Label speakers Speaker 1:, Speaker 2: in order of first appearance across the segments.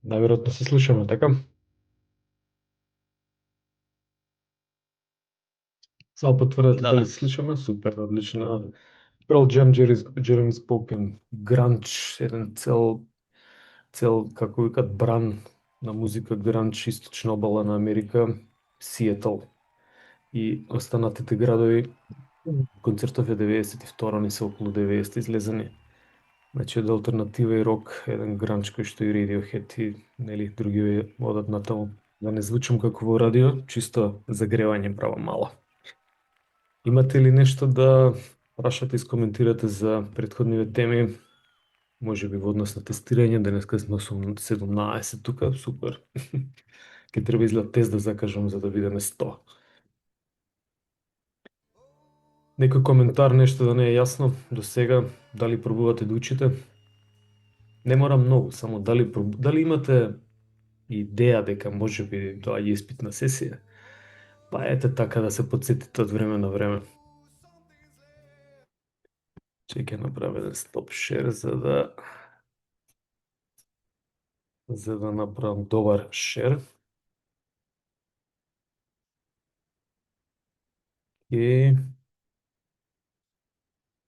Speaker 1: Најверојатно се слушаме, така? Само потврдете
Speaker 2: Да,
Speaker 1: дали
Speaker 2: да.
Speaker 1: се слушаме. Супер, одлично. Pearl Jam, Jeremy Spoken, гранч, еден цел, како викат, бран на музика гранч, источна обала на Америка, Сиетл и останатите градови. Концертов е 92, не се околу 90 излезени. Значи од алтернатива и рок, еден гранч кој што и Radiohead и нели други одат на таму. Да не звучам како во радио, чисто загревање права мало. Имате ли нешто да прашате и скоментирате за претходниве теми? Може би во однос на тестирање, денеска сме 17 тука, супер. Ке треба изглед тест да закажам за да видиме 100. Некој коментар, нешто да не е јасно до сега, дали пробувате да учите? Не мора многу, само дали имате идеја дека може би доаѓа испитна сесија? Па ете така да се подсетите од време на време. Ќе направам еден стоп шер за да направам добар шер. И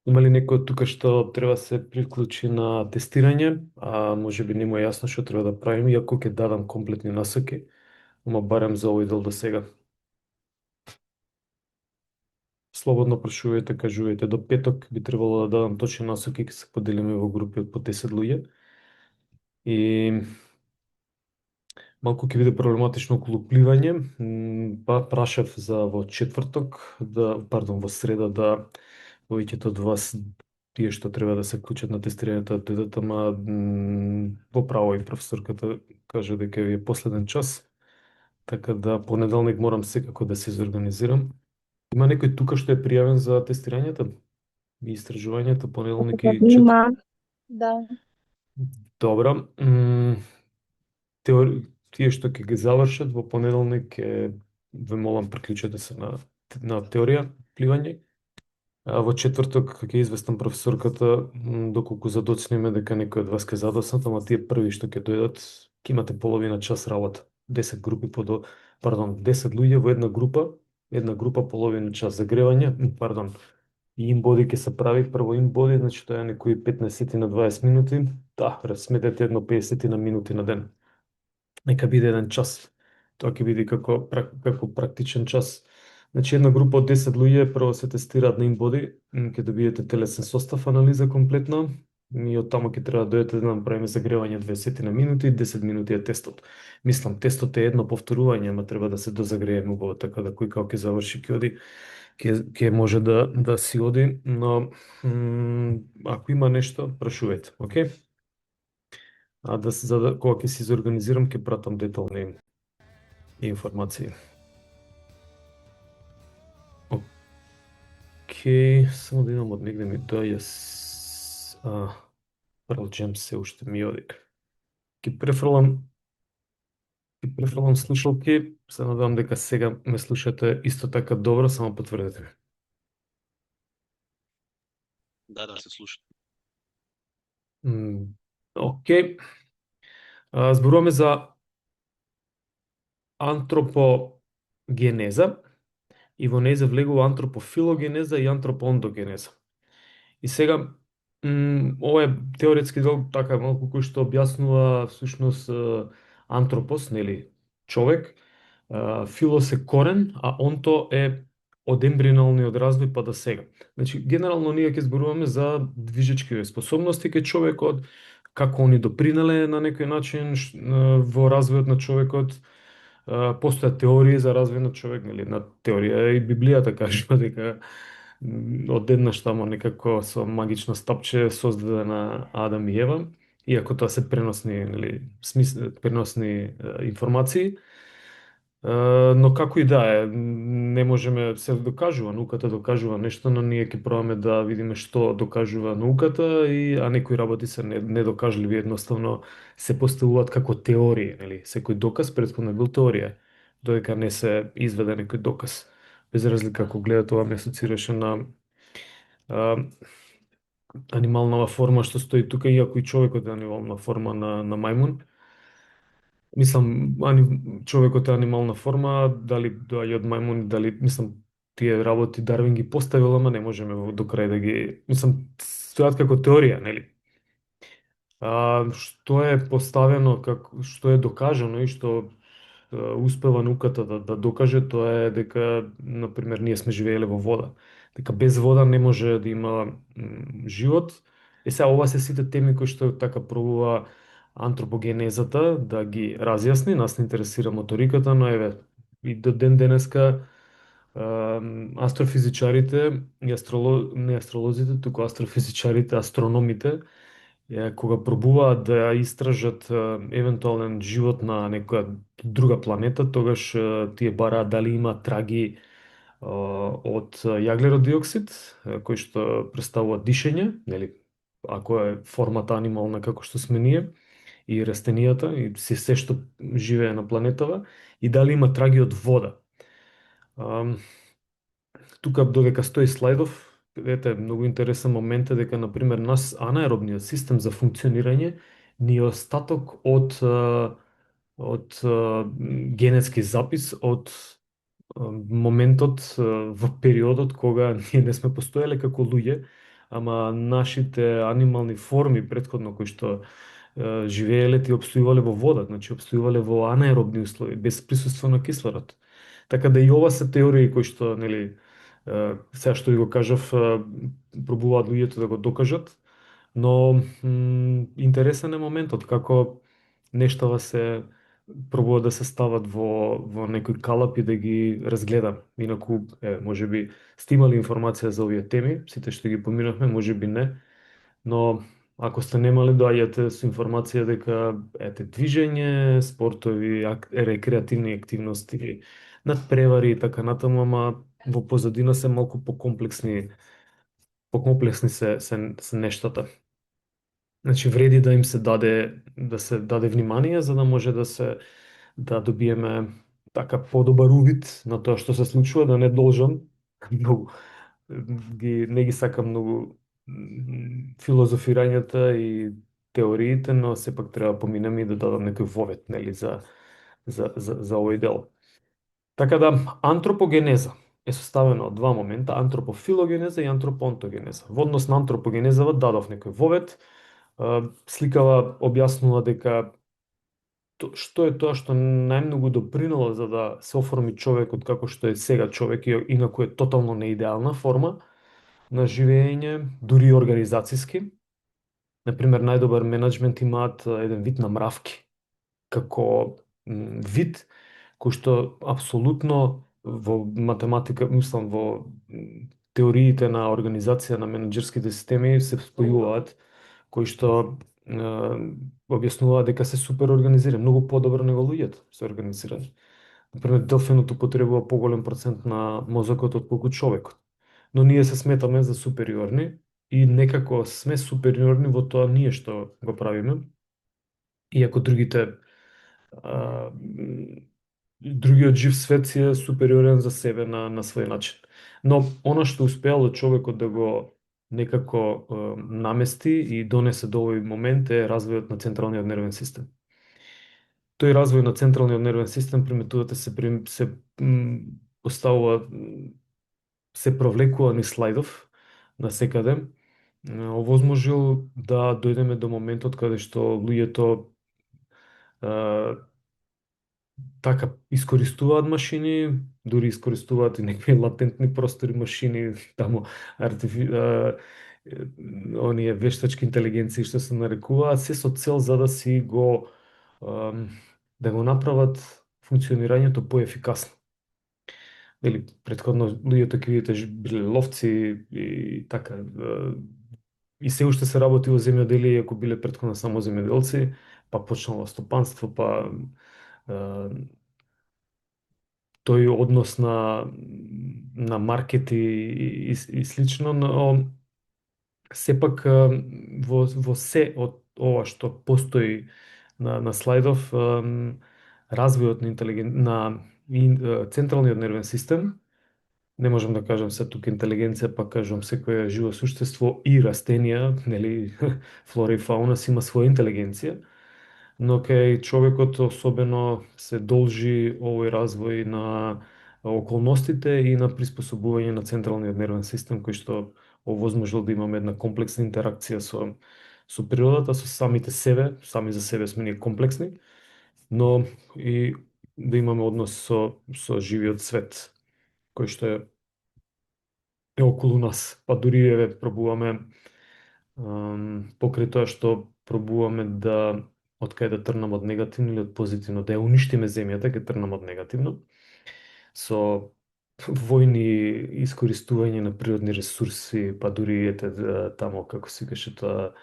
Speaker 1: има ли некој тука што треба да се приклучи на тестирање, а може би не му е јасно што треба да правим, иако ќе дадам комплетни насоки, ама барем за овој дел до сега. Слободно прашувајте, кажувајте, до петок би требало да дадам точни насоки, ќе се поделиме во групи од по 10 луѓе. И малку ќе биде проблематично околу пливање. Па прашав за во четврток, во среда да повеќето од вас тие што треба да се вклучат на тестирањето да дојдат, ама во право и професорката кажа дека ви е последен час, така да понеделник морам секако да се изорганизирам. Има некој тука што е пријавен за тестирањето и истражувањето понеделник
Speaker 3: Така
Speaker 1: и
Speaker 3: да
Speaker 1: четврток?
Speaker 3: има, да.
Speaker 1: Добро. Тие што ќе ги завршат во понеделник ве молам приклучете се на теорија пливање. А во четврток ќе известам професорката доколку задоцнеме дека некој од вас ќе задоснат, ама тие први што ќе дојдат ќе имате половина час работа. 10 групи пардон, 10 луѓе во една група половина час загревање, пардон. И инбоди ќе се прави прво инбоди, значи тоа е некои 15 на 20 минути. Да, сметете едно 50 на минути на ден. Нека биде еден час. Тоа ќе биде како практичен час. Значи една група од 10 луѓе прво се тестираат на инбоди, ќе добиете телесен состав анализа комплетна и од таму ќе треба да дојдете да направиме загревање 20 на минути и 10 минути е тестот. Мислам, тестот е едно повторување, ама треба да се дозагрееме убаво, така да кој како ќе заврши ќе оди, ќе може да си оди, но ако има нешто, прашувајте, окей? Кога ќе се изорганизирам, ќе пратам детални информации. Океј, само да идам од негде ми доаѓа Pearl Jam се уште ми оди. Ќе префрлам слушалки, се надевам дека сега ме слушате исто така добро, само потврдете ми.
Speaker 2: Да, да се слуша.
Speaker 1: Океј. Зборуваме за антропогенеза и во неја влегува антропофилогенеза и антропоондогенеза. И сега, ова е теоретски дел, така малку кој што објаснува всушност антропос, нели, човек, филос е корен, а онто е од ембрионалниот развој па до сега. Значи, генерално ние ќе зборуваме за движечки способности кај човекот, како они допринеле на некој начин во развојот на човекот. Постојат теории за развој на човек, нели, на теорија и Библијата кажува дека одеднаш тамо некако со магично стапче создадена Адам и Ева, иако тоа се преносни, нели, преносни информации. Но како и да е, не можеме се докажува, науката докажува нешто, но ние ќе пробаме да видиме што докажува науката а некои работи се недокажливи, едноставно се поставуваат како теории, нели? Секој доказ претходно бил теорија, додека не се изведе некој доказ. Без разлика ако гледате ова ме асоцираше на анималнава форма што стои тука, иако и човекот е анимална форма на мајмун. Мислам, човекот е анимална форма, дали доаѓа од мајмуни, дали, мислам, тие работи Дарвин ги поставил, ама не можеме до крај да ги, мислам, стојат како теорија, нели? Што е поставено, што е докажано и што успева науката да докаже, тоа е дека, например, ние сме живееле во вода. Дека без вода не може да има живот. И сега ова се сите теми кои што така пробува антропогенезата да ги разјасни. Нас не интересира моториката, но еве, и до ден денеска астрофизичарите и не астролозите, туку астрофизичарите, астрономите, кога пробуваат да истражат евентуален живот на некоја друга планета, тогаш тие бараат дали има траги од јаглерод диоксид, кој што представува дишење, нели, ако е формата анимална како што сме ние, и растенијата, и се што живее на планетава, и дали има траги од вода. Тука додека стои слайдов, ете, многу интересен момент е дека, например, нас анаеробниот систем за функционирање ни е остаток од генетски запис од моментот во периодот кога ние не сме постоеле како луѓе, ама нашите анимални форми претходно кои што живееле и обстојувале во вода, значи обстојувале во анаеробни услови, без присуство на кислород. Така да и ова се теории кои што, нели, сега што ви го кажав, пробуваат луѓето да го докажат, но интересен е моментот како нештава се пробува да се стават во некој калап и да ги разгледа. Инаку, можеби сте имали информација за овие теми, сите што ги поминавме, можеби не, но ако сте немале, доаѓате со информација дека движење, спортови, рекреативни активности, надпревари и така натаму, ама во позадина се малку покомплексни се нештата. Значи вреди да им се даде внимание за да може да добиеме така подобар увид на тоа што се случува, да не должам многу не ги сакам многу филозофирањата и теориите, но сепак треба да поминеме и да дадам некој вовет, нели, за овој дел. Така да, антропогенеза е составена од два момента, антропофилогенеза и антропонтогенеза. Во однос на антропогенезава дадов некој вовет, сликава објаснува дека што е тоа што најмногу допринело за да се оформи човекот како што е сега човек, инаку е тотално неидеална форма на живење, дури и организацијски. Например, најдобар менеджмент имаат еден вид на мравки, како вид кој што апсолутно во математика, мислам во теориите на организација на менеджерските системи се спојуваат, кои што објаснуваат дека се супер организирани, многу подобро него луѓето се организирани. Например, делфинот употребува поголем процент на мозокот отколку човекот. Но ние се сметаме за супериорни и некако сме супериорни во тоа ние што го правиме. Иако а, другиот жив свет си е супериорен за себе на свој начин. Но она што успеало човекот да го некако намести и донесе до овој момент е развојот на централниот нервен систем. Тој развој на централниот нервен систем приметувате се поставува, се провлекува ни слайдов на секаде, овозможил да дојдеме до моментот каде што луѓето така искористуваат машини, дури искористуваат и некои латентни простори машини, таму оние вештачки интелигенции што се нарекуваат, се со цел за да си го да го направат функционирањето поефикасно. Или претходно луѓето ќе видите биле ловци и така, и се уште се работи во земјоделие, ако биле претходно само земјоделци, па почнало стопанство, па тој однос на маркет и слично, но сепак во се од ова што постои на слайдов, развојот на централниот нервен систем, не можам да кажам се тука интелигенција, па кажам секој живо суштество и растенија, нели, флора и фауна си има своја интелигенција, но кај човекот особено се должи овој развој на околностите и на приспособување на централниот нервен систем кој што овозможил да имаме една комплексна интеракција со природата, со самите себе, сами за себе сме ние комплексни, но и да имаме однос со живиот свет кој што е околу нас. Па дури еве пробуваме покрај тоа што пробуваме да од кај да тргнам од негативно или од позитивно, да ја уништиме земјата, ќе тргнам од негативно, со војни искористување на природни ресурси, па дури ете тамо како се викаше тоа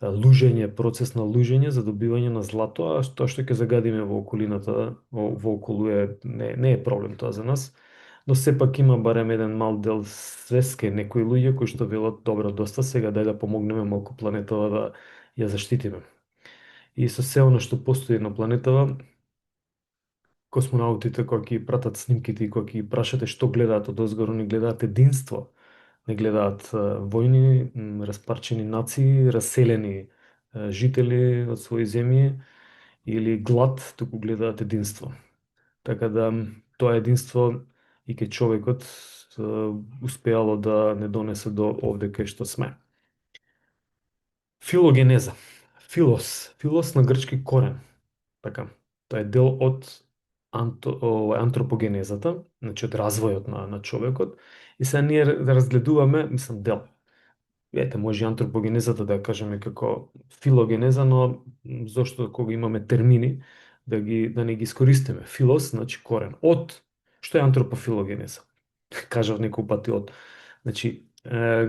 Speaker 1: лужење, процес на лужење за добивање на злато, а тоа што ќе загадиме во околината, во околу не е проблем тоа за нас, но сепак има барем еден мал дел свеска некои луѓе кои што велат добро, доста сега дај да помогнеме малку планетава да ја заштитиме. И со се оно што постои на планетава, космонаутите кога ќе пратат снимките и кога ќе ги прашате што гледаат одозгоро, не гледаат единство, не гледаат војни, распарчени нации, раселени жители од своји земји или глад, туку гледаат единство. Така да тоа единство и кај човекот успеало да не донесе до овде кај што сме. Филогенеза. Филос на грчки корен. Така, тоа е дел од антропогенезата, значи од развојот на човекот. И сега ние да разгледуваме, мислам, дел. Ете, може и антропогенезата да ја кажеме како филогенеза, но зошто кога имаме термини да не ги искористиме. Филос, значи корен. Од што е антропофилогенеза? Кажав неколку пати од. Значи,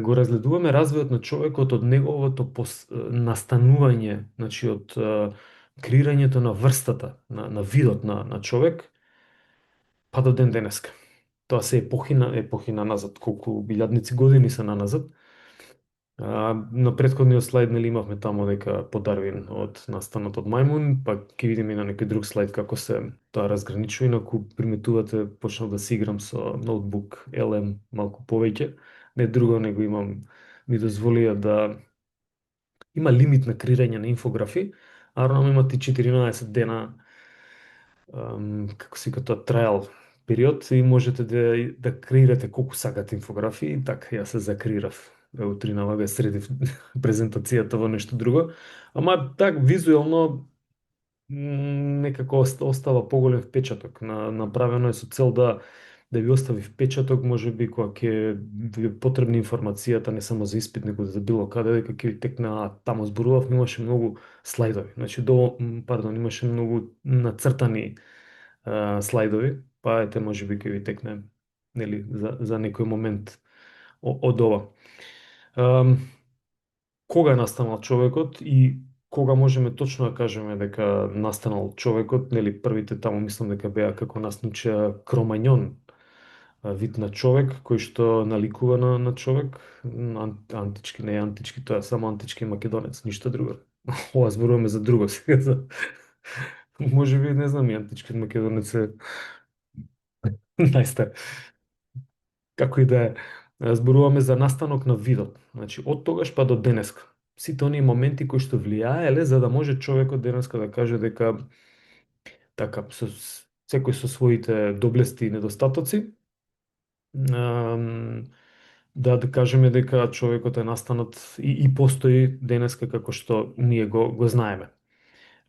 Speaker 1: го разгледуваме развојот на човекот од неговото настанување, значи од креирањето на врстата, на видот на човек, па до ден денеска. Тоа се епохи на назад, колку билјадници години се на назад. На претходниот слайд нели имавме тамо дека по Дарвин од настанот од мајмун, па ќе видиме и на некој друг слайд како се тоа разграничува. Инаку приметувате, почнав да си играм со ноутбук LM малку повеќе. Не друго, него ми дозволија да има лимит на креирање на инфографи, а рано имате 14 дена како се вика тоа трајал период и можете да креирате колку сакате инфографии, и така ја се закреирав. Утринава бе средив презентацијата во нешто друго, ама так визуелно некако остава поголем впечаток. Направено е со цел да ви остави впечаток, може би кога ќе ви е потребна информацијата не само за испит, него за било каде, дека ќе ви текне, таму зборував, имаше многу слайдови. Значи пардон, имаше многу нацртани слайдови, па ете може би ќе ви текне нели за некој момент од ова. Кога е настанал човекот и кога можеме точно да кажеме дека настанал човекот, нели првите таму мислам дека беа како нас научија Кромањон, вид на човек кој што наликува на човек, антички, не антички, тоа е само антички македонец, ништо друго. Ова зборуваме за друго сега, може би не знам и антички македонец е најстар. Како и да е, зборуваме за настанок на видот. Значи, од тогаш па до денеска. Сите оние моменти кои што влијаеле за да може човекот денеска да каже дека така секој со своите доблести и недостатоци да кажеме дека човекот е настанат и постои денеска како што ние го знаеме.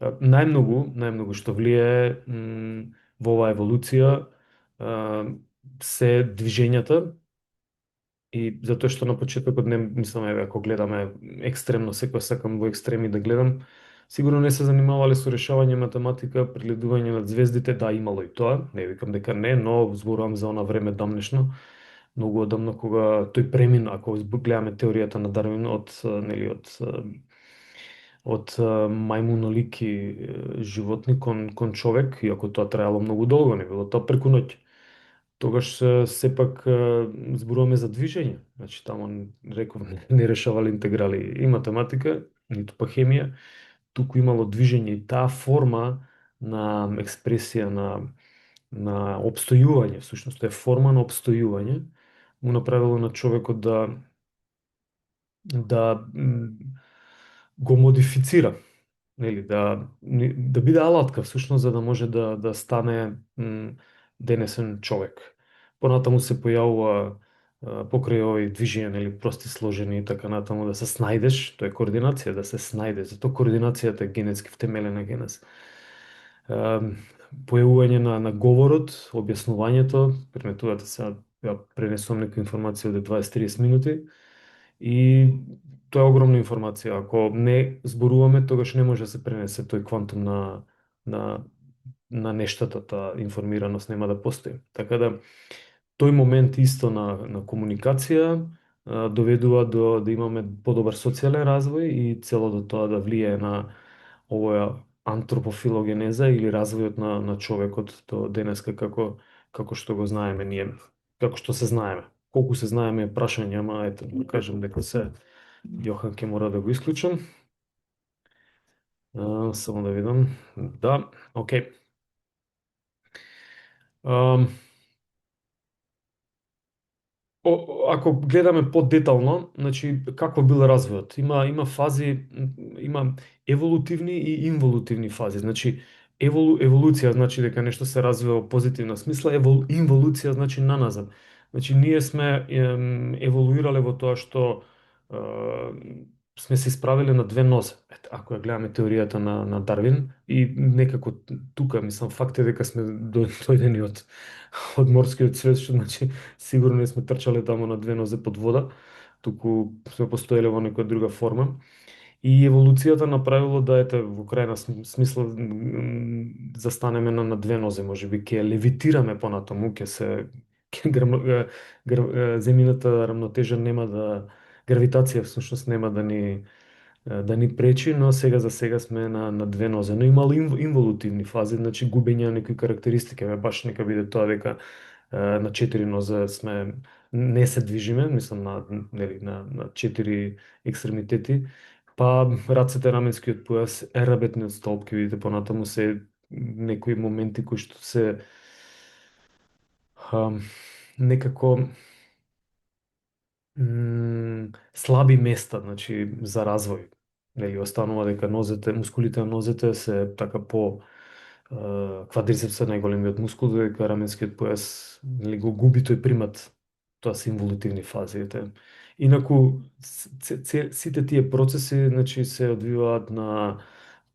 Speaker 1: Најмногу што влијае во оваа еволуција се движењата. И затоа што на почетокот не мислам, еве, ако гледаме екстремно, секој сакам во екстреми да гледам, сигурно не се занимавале со решавање математика, прегледување на звездите, да, имало и тоа, не викам дека не, но зборувам за она време дамнешно, многу одамно кога тој премина, ако гледаме теоријата на Дарвин нели, од мајмунолики животни кон човек, иако тоа траело многу долго, не било тоа преку ноќ. Тогаш сепак зборуваме за движење. Значи, таму реков, не решавале интеграли и математика, ниту па хемија, туку имало движење и таа форма на експресија на обстојување, всушност е форма на обстојување, му направило на човекот да го модифицира. нели да биде алатка всушност за да може да стане денесен човек. Понатаму се појавува покрај овој движење, нели, прости, сложени и така натаму, да се снајдеш, тоа е координација, да се снајдеш. Затоа координацијата е генетски втемелена генез. Појавување на говорот, објаснувањето, приметувате се, ја пренесувам некоја информација од 20-30 минути и тоа е огромна информација. Ако не зборуваме, тогаш не може да се пренесе тој квантум на, на нештата, таа информираност нема да постои. Така да, тој момент исто на комуникација доведува до да имаме подобар социјален развој и целото тоа да влијае на овоја антропофилогенеза или развојот на човекот до денеска како што го знаеме ние, како што се знаеме. Колку се знаеме е прашање, ама ето, да кажем дека се Јохан ќе мора да го исклучам. Само да видам. Да, окей. Ако гледаме подетално, значи какво бил развојот? Има фази, има еволутивни и инволутивни фази. Значи еволуција значи дека нешто се развива во позитивна смисла, инволуција значи наназад. Значи ние сме еволуирале во тоа што сме се исправиле на две нозе. Ето, ако ја гледаме теоријата на Дарвин и некако тука, мислам, факт е дека сме дојдени од морскиот свет, што значи сигурно не сме трчале таму на две нозе под вода, туку сме постоеле во некоја друга форма. И еволуцијата направило да ете во крајна смисла застанеме на две нозе, можеби ќе левитираме понатаму, ќе се ќе земјината рамнотежа нема да гравитација всушност нема да ни пречи, но сега за сега сме на две нозе. Но имало инволутивни фази, значи губење на некои карактеристики, баш нека биде тоа дека на четири нозе сме не се движиме, мислам нели на четири екстремитети, па рацете, раменскиот појас, ерабетниот столб, ќе видите понатаму се некои моменти кои што се некако слаби места, значи за развој. Нели останува дека нозете, мускулите на нозете се така по квадрицепсот најголемиот мускул, дека раменскиот појас нели го губи тој примат. Тоа се инволутивни фази. Инаку сите тие процеси значи се одвиваат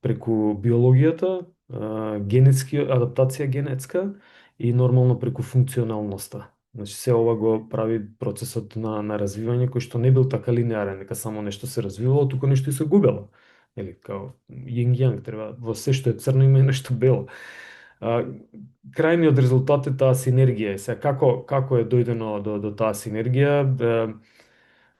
Speaker 1: преку биологијата, генетски адаптација генетска и нормално преку функционалноста. Значи се ова го прави процесот на развивање кој што не бил така линеарен, дека само нешто се развивало, туку нешто и се губело. Или као јинг јанг, треба во се што е црно има и нешто бело. Крајниот резултат е таа синергија. Се како е дојдено до таа синергија?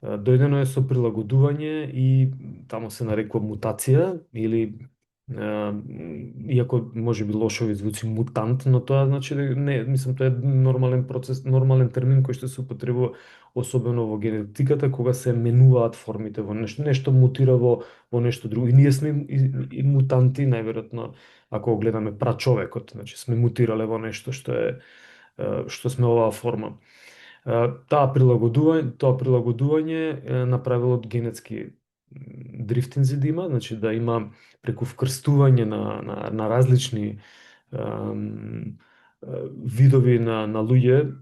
Speaker 1: Дојдено е со прилагодување и таму се нарекува мутација или иако може би лошо ви звучи мутант, но тоа значи не, мислам тоа е нормален процес, нормален термин кој што се употребува особено во генетиката кога се менуваат формите во нешто мутира во нешто друго. И ние сме и мутанти најверојатно ако го гледаме прачовекот, значи сме мутирале во нешто што сме оваа форма. Тоа прилагодување е направило од генетски дрифтинзи да има, значи да има преку вкрстување на различни видови на луѓе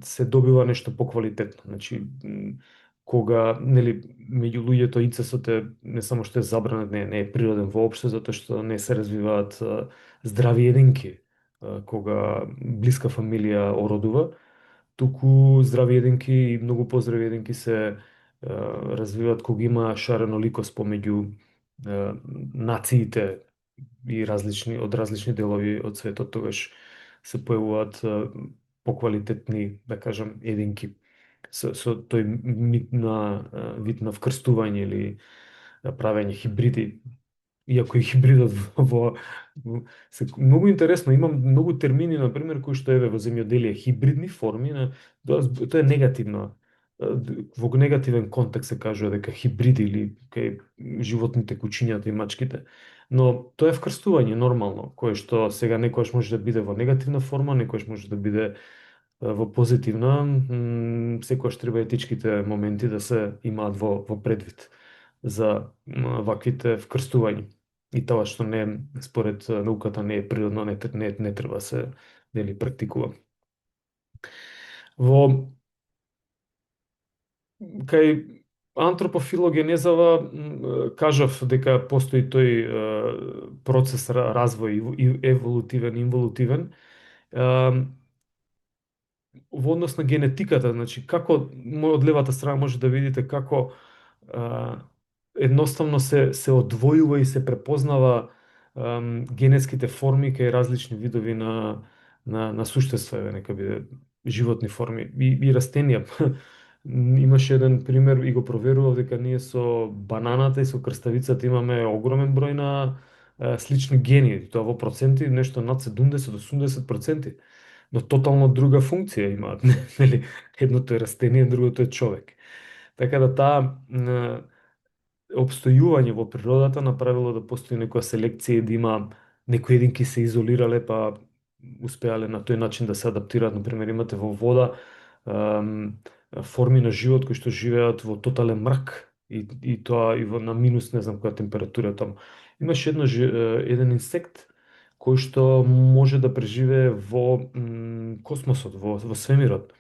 Speaker 1: се добива нешто поквалитетно. Значи, кога нели меѓу луѓето инцесот е не само што е забранет, не е природен воопшто затоа што не се развиваат здрави единки кога блиска фамилија ородува, туку здрави единки и многу поздрави единки се развиваат кога има шареноликост помеѓу нациите и од различни делови од светот, тогаш се појавуваат поквалитетни, да кажам, единки со тој вид на вкрстување или правење хибриди, иако и хибридот многу интересно, имам многу термини на пример кои што еве во земјоделие хибридни форми тоа е негативно. Во негативен контекст се кажува дека хибриди или кај животните, кучињата и мачките. Но тоа е вкрстување нормално, кое што сега некојаш може да биде во негативна форма, некојаш може да биде во позитивна, секогаш треба етичките моменти да се имаат во предвид. ваквите вкрстувања. И тоа што не според науката не е природно, не треба се нели практикува. Во кај антропофилогенезава кажав дека постои тој процес развој и еволутивен, инволутивен. Во однос на генетиката, значи како од левата страна може да видите како едноставно се одвојува и се препознава генетските форми кај различни видови на суштества, нека биде животни форми и растенија. Имаше еден пример и го проверував дека ние со бананата и со крставицата имаме огромен број на слични гени, тоа во проценти нешто над 70-80%, но тотално друга функција имаат, нели? Едното е растение, другото е човек. Така да таа обстојување во природата направило да постои некоја селекција и да има некои единки се изолирале, па успеале на тој начин да се адаптираат. Например, имате во вода форми на живот кои што живеат во тотален мрак и тоа и на минус не знам која температура таму. Имаше еден инсект кој што може да преживее во космосот, во свемирот.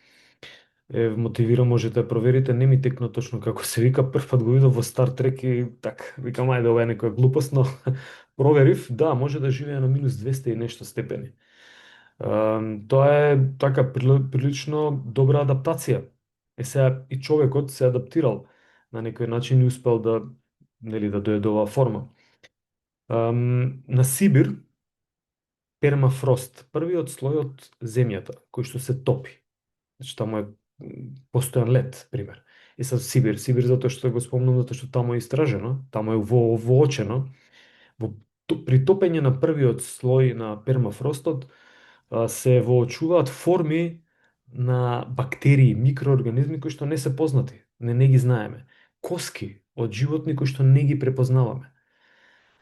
Speaker 1: Мотивирам, можете да проверите, не ми текна точно како се вика, прв пат го видов во Стар Трек и так, викам ајде ова е некоја глупост, но проверив, да, може да живее на минус 200 и нешто степени. Тоа е така прилично добра адаптација. Сега и човекот се адаптирал на некој начин и успел да нели да дојде до оваа форма. На Сибир пермафрост, првиот слој од земјата кој што се топи. Значи таму е постојан лед, пример. И со Сибир затоа што го спомнам, затоа што таму е истражено, таму е воочено. При топење на првиот слој на пермафростот се воочуваат форми на бактерии, микроорганизми кои што не се познати, не ги знаеме. Коски од животни кои што не ги препознаваме.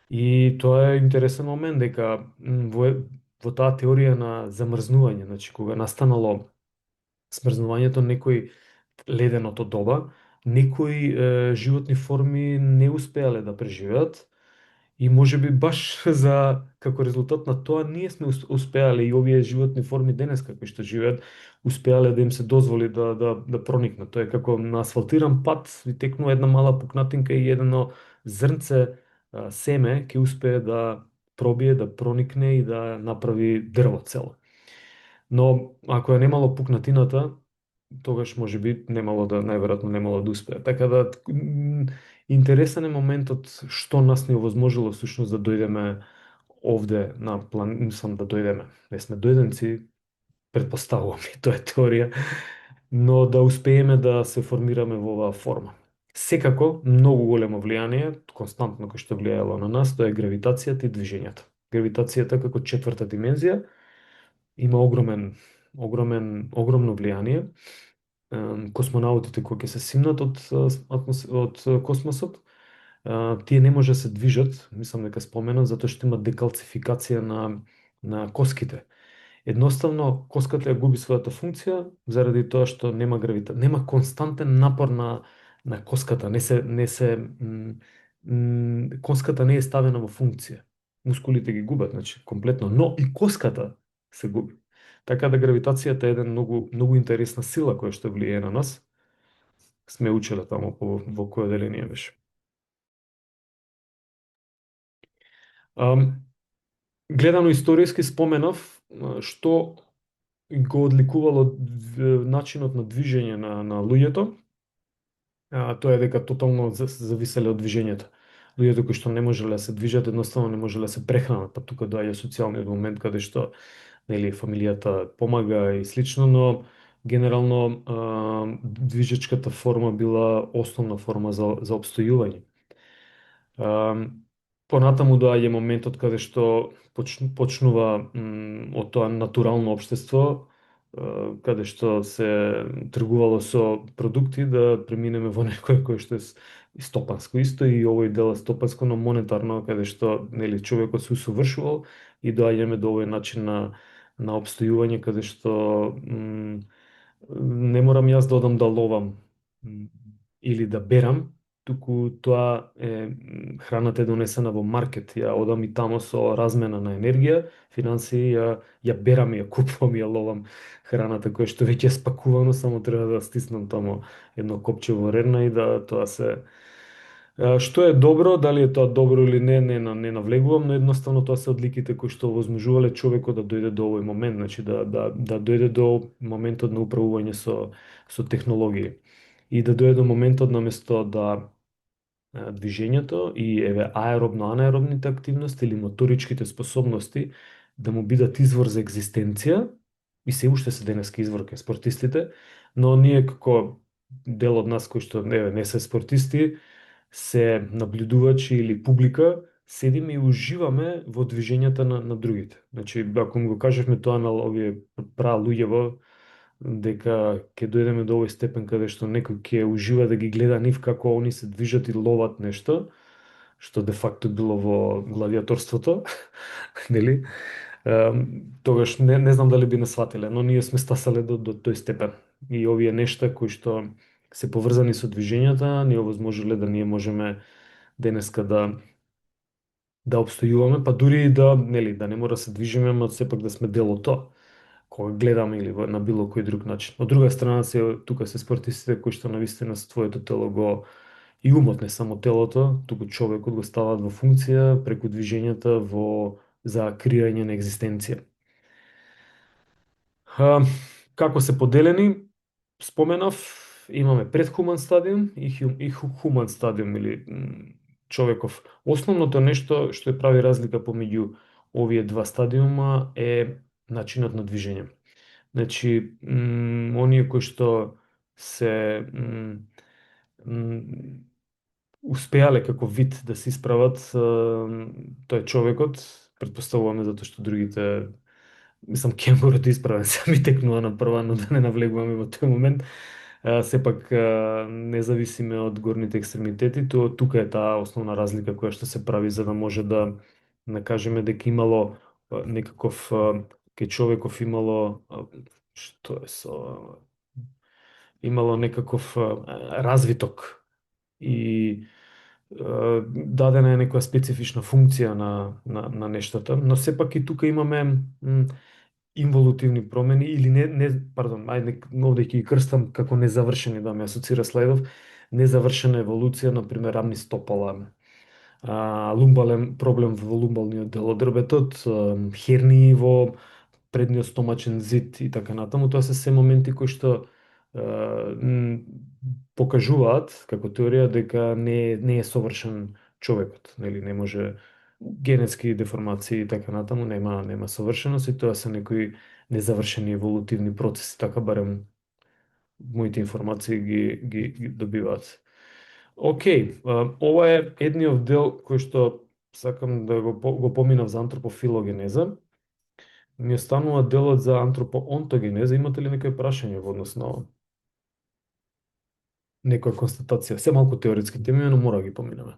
Speaker 1: И тоа е интересен момент дека во таа теорија на замрзнување, значи кога настанало смрзнувањето некои леденото доба, некои животни форми не успеале да преживеат и можеби баш за како резултат на тоа ние сме успеале и овие животни форми денес кои што живеат успеале да им се дозволи да проникнат. Тоа е како на асфалтиран пат ви текнува една мала пукнатинка и едно зрнце семе ќе успее да пробие, да проникне и да направи дрво цело. Но ако ја немало пукнатината, тогаш може би најверојатно немало да успее. Така да интересен е моментот што нас не овозможило всушност да дојдеме овде на план, мислам да дојдеме. Не сме дојденци, предпоставувам и тоа е теорија, но да успееме да се формираме во оваа форма. Секако, многу големо влијание, константно кој што влијаело на нас, тоа е гравитацијата и движењето. Гравитацијата како четврта димензија има огромно влијание. Космонаутите кои ќе се симнат од космосот, тие не може да се движат, мислам дека споменав, затоа што има декалцификација на коските. Едноставно, коската ја губи својата функција заради тоа што нема константен напор на коската, коската не е ставена во функција. Мускулите ги губат, значи комплетно, но и коската се губи. Така да гравитацијата е еден многу интересна сила која што влијае на нас. Сме учеле таму во кој одделение беше. Гледано историски споменав што го одликувало начинот на движење на луѓето. Тоа е дека тотално зависеле од движењето. Луѓето кои што не можеле да се движат, едноставно не можеле да се прехранат, па тука доаѓа социјалниот момент каде што нели фамилијата помага и слично, но генерално движечката форма била основна форма за обстојување. Понатаму доаѓа моментот каде што почнува од тоа натурално општество, каде што се тргувало со продукти, да преминеме во некој кој што е стопанско исто и овој дел е стопанско, но монетарно, каде што нели човекот се усовршувал и доаѓаме до овој начин на обстојување каде што не морам јас да одам да ловам или да берам, туку тоа е храната е донесена во маркет. Ја одам и тамо со размена на енергија, финансии, ја берам и ја купувам и ја ловам храната која што веќе е спакувано, само треба да стиснам тамо едно копче во рерна и да тоа се. Што е добро, дали е тоа добро или не, не навлегувам, но едноставно тоа се одликите кои што овозможувале човекот да дојде до овој момент, значи да дојде до моментот на управување со технологии и да дојде до моментот наместо да движењето и еве аеробно-анаеробните активности или моторичките способности да му бидат извор за екзистенција и се уште се денеска извор кај спортистите, но ние како дел од нас кои што не се спортисти, се наблюдувачи или публика, седиме и уживаме во движењата на другите. Значи, ако ми го кажевме тоа на овие луѓево, дека ќе дојдеме до овој степен каде што некој ќе ужива да ги гледа нив како они се движат и ловат нешто, што де факто било во гладиаторството, нели? Тогаш не знам дали би не сватиле, но ние сме стасале до тој степен. И овие нешта кои што се поврзани со движењата, ни овозможиле да ние можеме денеска да обстојуваме, па дури и да, нели, да не мора да се движиме, но сепак да сме дел од тоа кога гледаме или на било кој друг начин. Од друга страна тука се спортистите кои што навистина со твоето тело го и умот, не само телото, туку човекот го ставаат во функција преку движењата за креање на екзистенција. Како се поделени? Споменав, имаме предхуман стадиум и хуман стадиум или човеков. Основното нешто што е прави разлика помеѓу овие два стадиума е начинот на движење. Значи, оние кои што се успеале како вид да се исправат, тоа е човекот, предпоставуваме затоа што другите, мислам, кенгурото исправен сами текнува на прва, но да не навлегуваме во тој момент. Сепак не зависиме од горните екстремитети, тука е таа основна разлика која што се прави за да може да накажеме дека имало некаков кај човеков што е имало некаков развиток и дадена е некоја специфична функција на нештата, но сепак и тука имаме инволутивни промени или пардон, овде ќе ги крстам како незавршени, да ме асоцира слайдов, незавршена еволуција, на пример рамни стопала, лумбален проблем во лумбалниот дел од дрветот, хернии во предниот стомачен зид и така натаму, тоа се моменти кои што покажуваат како теорија дека не е совршен човекот, нели не може генетски деформации и така натаму, нема совршеност и тоа се некои незавршени еволутивни процеси, така барем моите информации ги добиваат. Океј, ова е едниот дел кој што сакам да го поминав за антропофилогенеза. Ми останува делот за антропоонтогенеза. Имате ли некои прашања во однос на ова? Некоја констатација? Се малку теоретски теми, но мора да ги поминеме.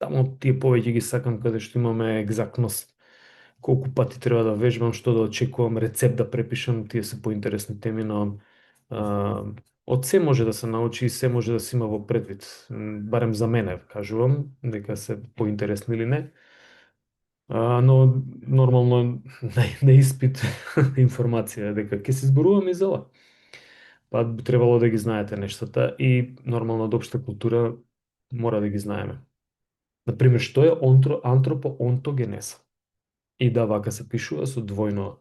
Speaker 1: Таму тие повеќе ги сакам каде што имаме екзактност. Колку пати треба да вежбам, што да очекувам, рецепт да препишам, тие се поинтересни теми, но од се може да се научи и се може да се има во предвид. Барем за мене, кажувам, дека се поинтересни или не. Но нормално на испит информација е дека ќе се зборуваме и за ова. Па би требало да ги знаете нештата и нормално од општа култура мора да ги знаеме. Например, што е антропоонтогенеза? И да, вака се пишува со двојно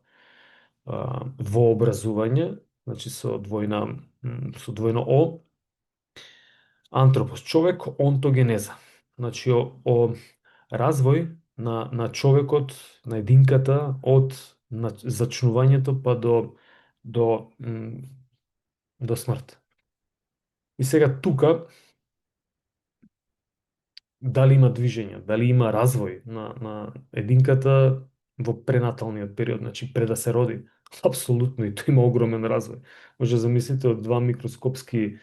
Speaker 1: вообразување, значи со двојно о, антропос, човек, онтогенеза. Значи о развој на човекот, на единката од зачнувањето па до смрт. И сега тука дали има движење, дали има развој на единката во пренаталниот период, значи пред да се роди. Апсолутно, и тој има огромен развој. Може да замислите од два микроскопски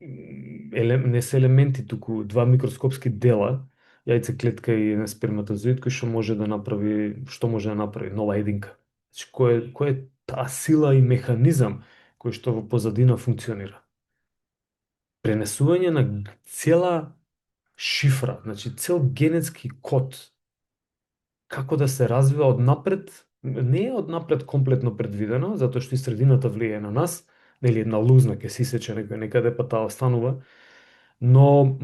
Speaker 1: не се елементи, туку два микроскопски дела, јајце клетка и еден сперматозоид, кој што може да направи нова единка. Значи, кој е таа сила и механизам кој што во позадина функционира? пренесување на цела шифра, значи цел генетски код, како да се развива однапред, не е однапред комплетно предвидено, затоа што и средината влијае на нас, нели една лузна ќе се исече некој некаде, па таа останува. Но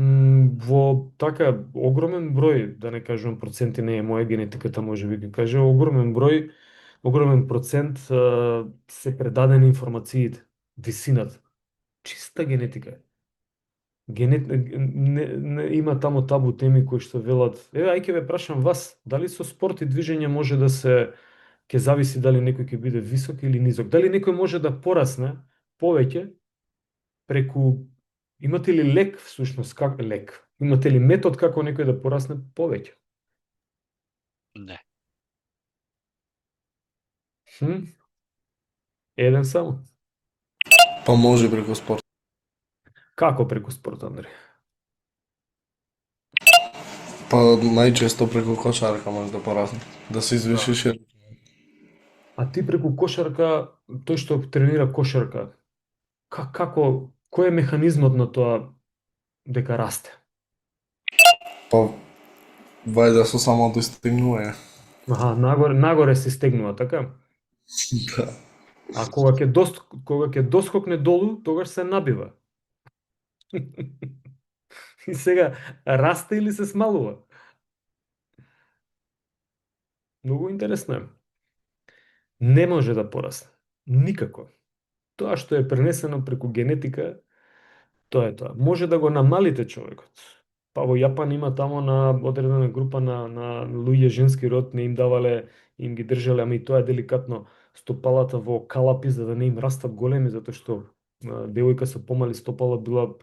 Speaker 1: во така огромен број, да не кажувам проценти, не е моја генетиката, може би ќе каже, огромен број, огромен процент се предадени информациите, висината, чиста генетика. Има таму табу теми кои што велат, еве ај ќе ве прашам вас, дали со спорт и движење може да се ќе зависи дали некој ќе биде висок или низок, дали некој може да порасне повеќе преку, имате ли лек всушност, как лек? Имате ли метод како некој да порасне повеќе?
Speaker 2: Не.
Speaker 1: Хм? Еден само.
Speaker 3: Па може преку спорт.
Speaker 1: Како преку спорт, Андре?
Speaker 3: Па најчесто преку кошарка може да порасне. Да се
Speaker 1: Да.
Speaker 3: извишиш.
Speaker 1: А ти преку кошарка, тој што тренира кошарка, како, кој е механизмот на тоа дека расте?
Speaker 3: Па вајда со самото истегнување.
Speaker 1: Аха, нагоре се стегнува, така?
Speaker 3: Да.
Speaker 1: А кога ќе доскокне долу, тогаш се набива. И сега расте или се смалува? Многу интересно е. Не може да порасне. Никако. Тоа што е пренесено преку генетика, тоа е тоа. Може да го намалите човекот. Па во Јапан има тамо на одредена група на луѓе женски род, не им давале, им ги држале, ама и тоа е деликатно, стопалата во калапи за да не им растат големи, затоа што девојка со помали стопала била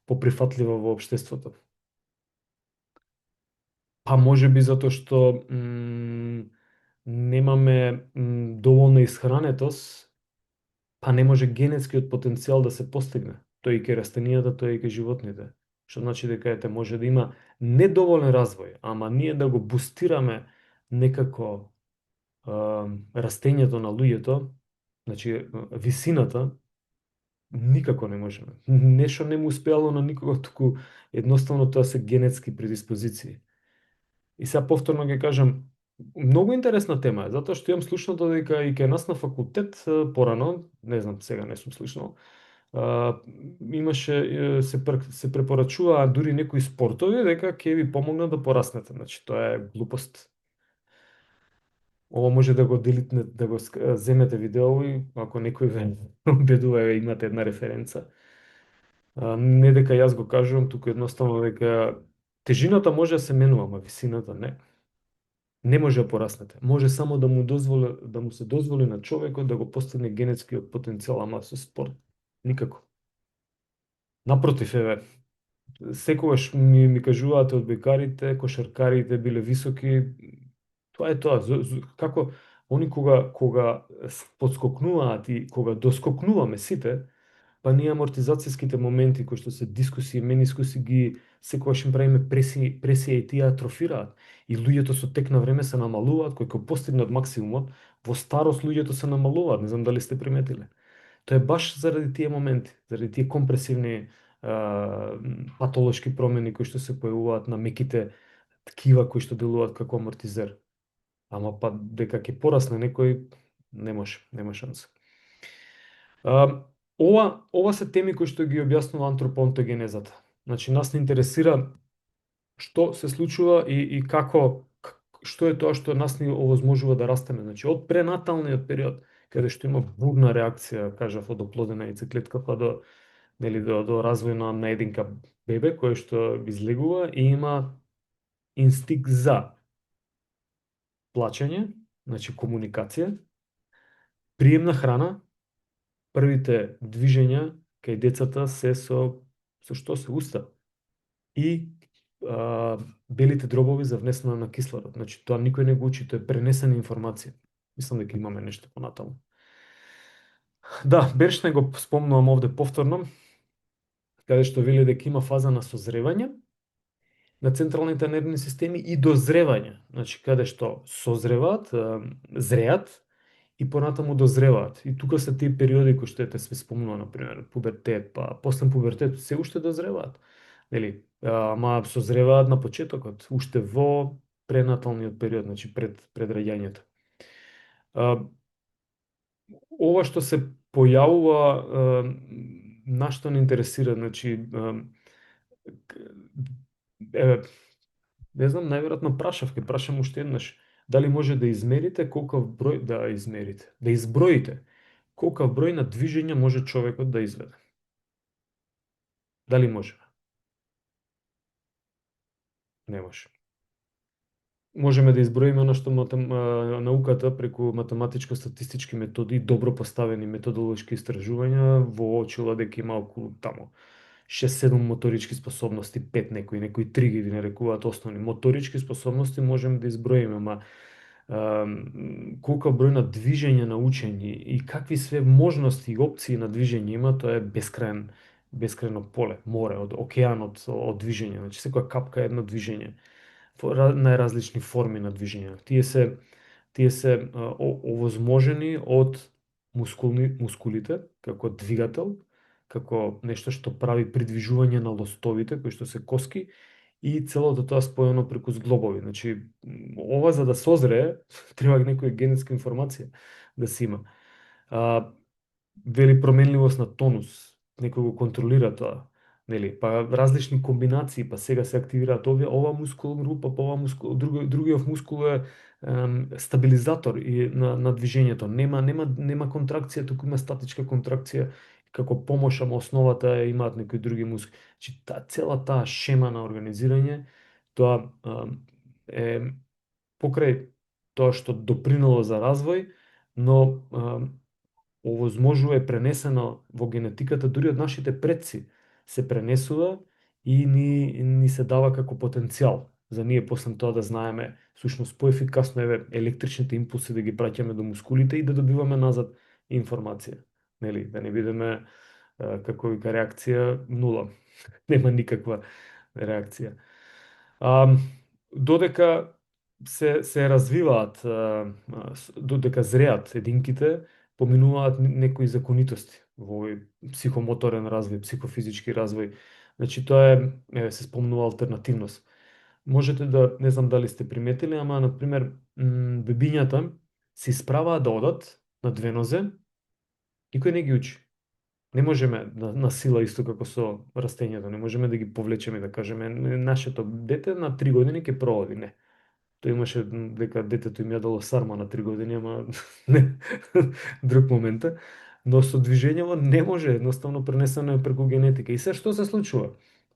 Speaker 1: поприфатлива во општеството. Па може би затоа што немаме доволна исхранетост, па не може генетскиот потенцијал да се постигне. Тој и ке растенијата, тој и ке животните. Што значи дека ете може да има недоволен развој, ама ние да го бустираме некако растењето на луѓето, значи висината, никако не можеме. Нешто не му успеало на никого, туку едноставно тоа се генетски предиспозиции. И сега повторно ќе кажам, многу интересна тема е, затоа што имам слушнато дека и кај нас на факултет порано, не знам, сега не сум слушнал, имаше се препорачуваа дури некои спортови дека ќе ви помогнат да пораснете. Значи тоа е глупост. Ова може да го делитне, да го земете видео и ако некој ве убедува, имате една референца. Не дека јас го кажувам, туку едноставно дека тежината може да се менува, ама висината не. Не може да пораснете. Може само да му се дозволи на човекот да го постигне генетскиот потенцијал, ама со спорт никако. Напротив, еве, секогаш ми кажуваат одбојкарите, кошаркарите биле високи, тоа е тоа. Како они кога подскокнуваат и кога доскокнуваме сите, па ние амортизацијските моменти кои што се дискусии, менискуси ги секогаш им правиме пресија и тие атрофираат. И луѓето со тек на време се намалуваат, кои кога постигнат максимумот, во старост луѓето се намалуваат, не знам дали сте приметиле. Тоа е баш заради тие моменти, заради тие компресивни патолошки промени кои што се појавуваат на меките ткива кои што делуваат како амортизер. Ама па дека ќе порасне некој, не може, нема шанса. Ова се теми кои што ги објаснува антропоонтогенезата. Значи нас не интересира што се случува и како, што е тоа што нас ни овозможува да растеме. Значи од пренаталниот период, каде што има бурна реакција, кажав, од оплодена яйцеклетка па до до развој на единка бебе кој што излегува и има инстинкт за плачење, значи комуникација, прием на храна, првите движења кај децата се со што се уста и белите дробови за внесена на кислород. Значи тоа никој не го учи, тоа е пренесена информација. Мислам дека имаме нешто понатаму. Да, Бершне го спомнувам овде повторно, каде што вели дека има фаза на созревање на централните нервни системи и дозревање, значи каде што созреваат, зреат и понатаму дозреваат. И тука се тие периоди кои што ете се спомнува, на пример, пубертет, па после пубертет се уште дозреваат. Нели? Ама созреваат на почетокот, уште во пренаталниот период, значи пред раѓањето. Ова што се појавува, на што не интересира, значи, еве, не знам, најверојатно прашав, ке прашам уште еднаш, дали може да измерите колков број, да изброите колков број на движења може човекот да изведе? Дали може? Не може. Можеме да изброиме она што науката преку математичко-статистички методи и добро поставени методолошки истражувања воочила дека има околу таму 6-7 моторички способности, 5 некои 3 ги нарекуваат основни. Моторички способности можеме да изброиме, ама колку број на движење на учење и какви све можности и опции на движење има, тоа е бескрајно поле, море, од океанот од движење. Значи секоја капка е едно движење, најразлични форми на движење. Тие се овозможени од мускулите како двигател, како нешто што прави придвижување на лостовите кои што се коски и целото тоа споено преку зглобови. Значи, ова за да созрее, треба некоја генетска информација да се има. Вели променливост на тонус, некој го контролира тоа, нели? Па различни комбинации, па сега се активираат ова мускул група, па ова мускул, другиот мускул е стабилизатор и на движењето. Нема контракција, туку има статичка контракција, како помош, ама основата имаат некои други мускули. Значи, цела таа шема на организирање, тоа е покрај тоа што допринело за развој, но овозможува, е пренесено во генетиката дури од нашите предци. Се пренесува и ни се дава како потенцијал за ние после тоа да знаеме сушност поефикасно електричните импулси да ги праќаме до мускулите и да добиваме назад информација. Нели, да не бидеме како вика реакција нула. Нема никаква реакција. Додека се развиваат, додека зреат единките, поминуваат некои законитости во овој психомоторен развој, психофизички развој. Значи тоа се спомнува алтернативност. Можете да, не знам дали сте приметили, ама на пример бебињата се исправаат да одат на две нозе, никој не ги учи. Не можеме на сила, исто како со растењето, не можеме да ги повлечеме, да кажеме нашето дете на 3 години ќе прооди, не. Тој имаше дека детето им ја дало сарма на 3 години, ама не, друг момент. Но со движењево не може, едноставно пренесено е преку генетика. И се што се случува?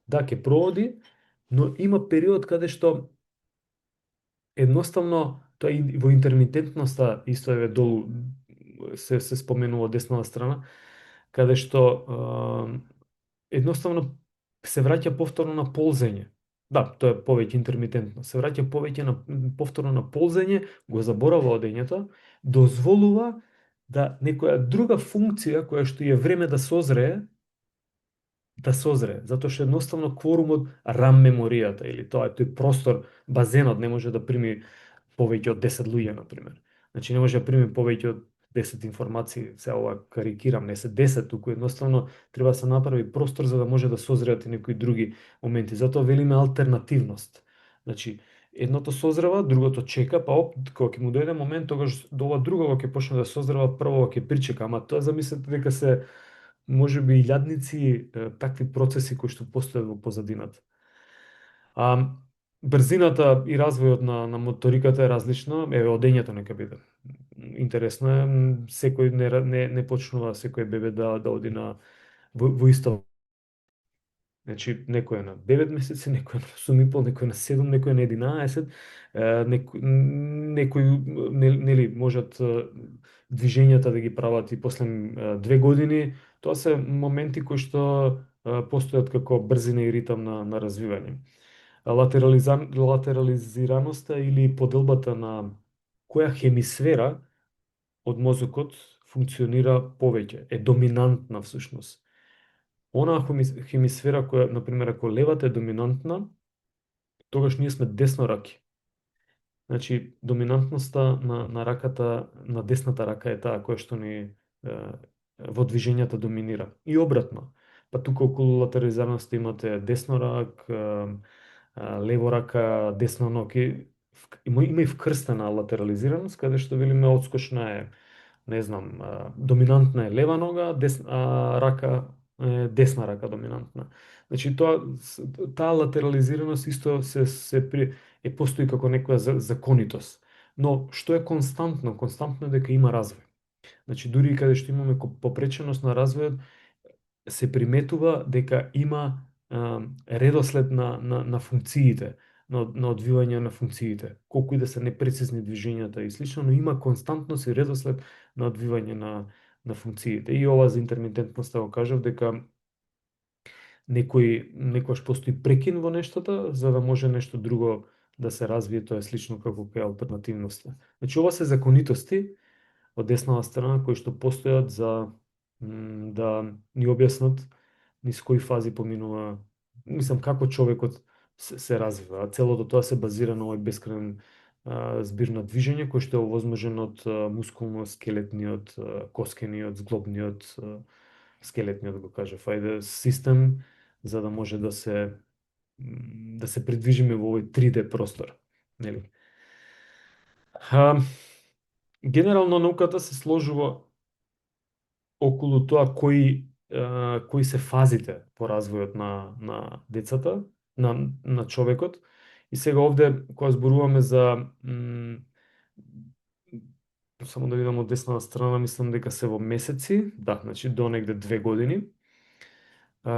Speaker 1: Да, ќе прооди, но има период каде што едноставно тоа и во интермитентноста исто долу се споменува од десната страна, каде што едноставно се враќа повторно на ползење. Да, тоа е повеќе интермитентно. Се враќа повеќе повторно на ползење, го заборава одењето, дозволува да некоја друга функција која што е време да созрее, затоа што едноставно кворумот, рам меморијата или тој простор, базенот не може да прими повеќе од 10 луѓе, на пример. Значи не може да прими повеќе од 10 информации, се ова карикирам, не се 10, туку едноставно треба да се направи простор за да може да созреат и некои други моменти. Затоа велиме алтернативност. Значи, едното созрева, другото чека, па кога ќе му дојде момент, тогаш до ова другото ќе почне да созрева, прво ќе причека, ама тоа замислете дека се можеби илјадници такви процеси кои што постојат во позадината. Брзината и развојот на моториката е различна, одењето нека биде. Интересно е, секој не почнува секој бебе да оди во исто. Значи, некој е на 9 месеци, некој е на 8,5, некој е на 7, некој е на 11, некои нели можат движењата да ги прават и после 2 години. Тоа се моменти кои што постојат како брзина и ритам на развивање. Латерализираноста или поделбата на која хемисфера од мозокот функционира повеќе, е доминантна всушност. Онаа хемисфера која, например, ако левата е доминантна, тогаш ние сме деснораки. Значи, доминантноста на раката, на десната рака е таа која што ни во движењата доминира. И обратно. Па тука околу латерализираноста имате десно рак, лево рака, десно ноги. Има и вкрстена латерализираност, каде што велиме одскочна е, не знам, доминантна е лева нога, рака е десна рака доминантна. Значи таа латерализираност исто постои како некоја законитост. Но што е константно? Константно е дека има развој. Значи дури и каде што имаме попреченост на развојот, се приметува дека има редослед на функциите, на одвивање на функциите. Колку и да се непрецизни движењата и слично, но има константност и редослед на одвивање на функциите. И ова за интермитентноста го кажав дека некојаш постои прекин во нештата, за да може нешто друго да се развие, тоа е слично како кај алтернативноста. Значи ова се законитости од деснава страна кои што постојат за да ни објаснат низ кои фази поминува, мислам како човекот се развива. Целото тоа се базира на овој бескрајен збир на движење кој што е овозможен од мускулно-скелетниот, коскениот, зглобниот, скелетниот го кажав, ајде систем за да може да се придвижиме во овој 3D простор, нели? Генерално науката се сложува околу тоа кои се фазите по развојот на децата, на човекот. И сега овде кога зборуваме за само да видам од десната страна, мислам дека се во месеци, да, значи до негде 2 години.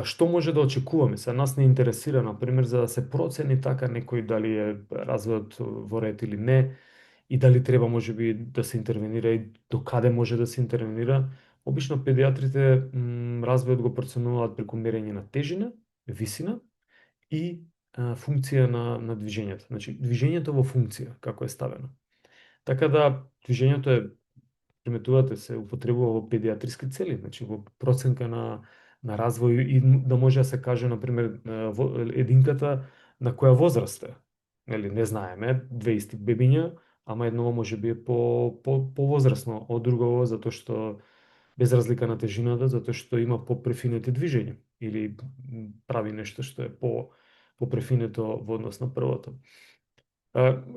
Speaker 1: Што може да очекуваме? Се нас не интересира, например, за да се процени така некој дали е развојот во ред или не, и дали треба можеби да се интервенира и до каде може да се интервенира. Обично педиатрите развојот го проценуваат преку мерење на тежина, висина и функција на движењето. Значи, движењето во функција, како е ставено. Така да, движењето приметувате, се употребува во педиатриски цели, значи во проценка на развој и да може да се каже, например, единката на која возраст е. Нели, не знаеме, две исти бебиња, ама едново може би е по-возрастно од другого, затоа што без разлика на тежината, затоа што има по-префинети движења или прави нешто што е по-префинето во однос на првото.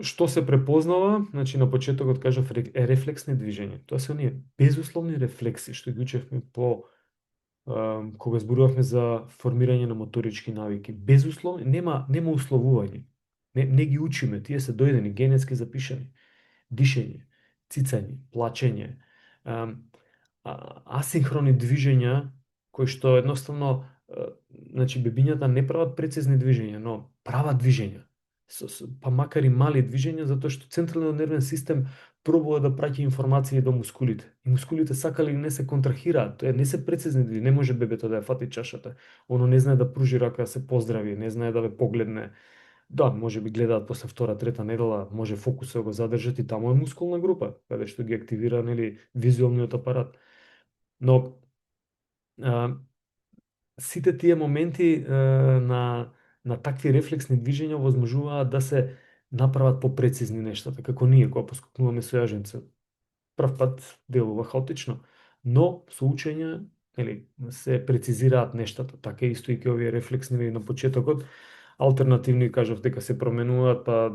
Speaker 1: Што се препознава, значи на почетокот кажав е рефлексни движења. Тоа се оние безусловни рефлекси што ги учевме кога зборувавме за формирање на моторички навики. Безусловно нема условување. Не ги учиме, тие се дојдени, генетски запишани. Дишење, цицање, плачење, асинхрони движења кои што едноставно, значи бебињата не прават прецизни движења, но прават движења. Па макар и мали движења, затоа што централниот нервен систем пробува да праќа информации до мускулите. И мускулите сакале или не се контрахираат, тоа не се прецизни движења, не може бебето да ја фати чашата. Оно не знае да пружи рака да се поздрави, не знае да ве погледне. Да, може би гледаат после втора, трета недела, може фокусот го задржат и таму е мускулна група, каде што ги активира, нели, визуелниот апарат. Но сите тие моменти на такви рефлексни движења возможуваат да се направат попрецизни нештата, како ние кога поскокнуваме со јаженце. Прв пат делува хаотично, но со учење, нели, се прецизираат нештата. Така исто и ке овие рефлексни на почетокот, алтернативни кажав дека се променуваат, па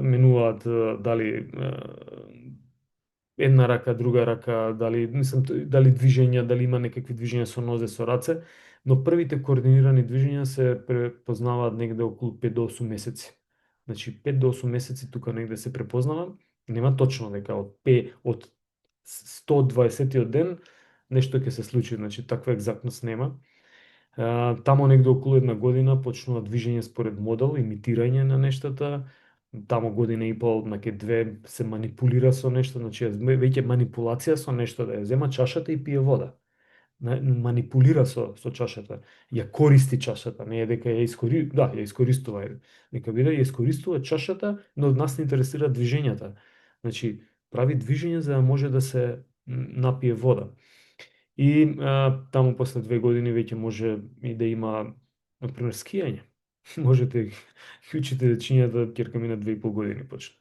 Speaker 1: менуваат дали една рака, друга рака, дали дали движења, дали има некакви движења со нозе, со раце, но првите координирани движења се препознаваат негде околу 5 до 8 месеци. Значи 5 до 8 месеци тука негде се препознава, нема точно дека од 120-тиот ден нешто ќе се случи, значи таква екзактност нема. Тамо негде околу 1 година почнува движење според модел, имитирање на нештата. Тамо година и пол, наке 2 се манипулира со нешто, значи веќе манипулација со нешто, да ја зема чашата и пие вода. Манипулира со чашата, ја користи чашата, не е дека ја искористува, нека биде ја искористува чашата, но од нас не интересира движењата. Значи прави движење за да може да се напие вода. И таму после 2 години веќе може и да има, например, скијање. можете ги учите дечињата, ќерка ми на 2,5 години почна.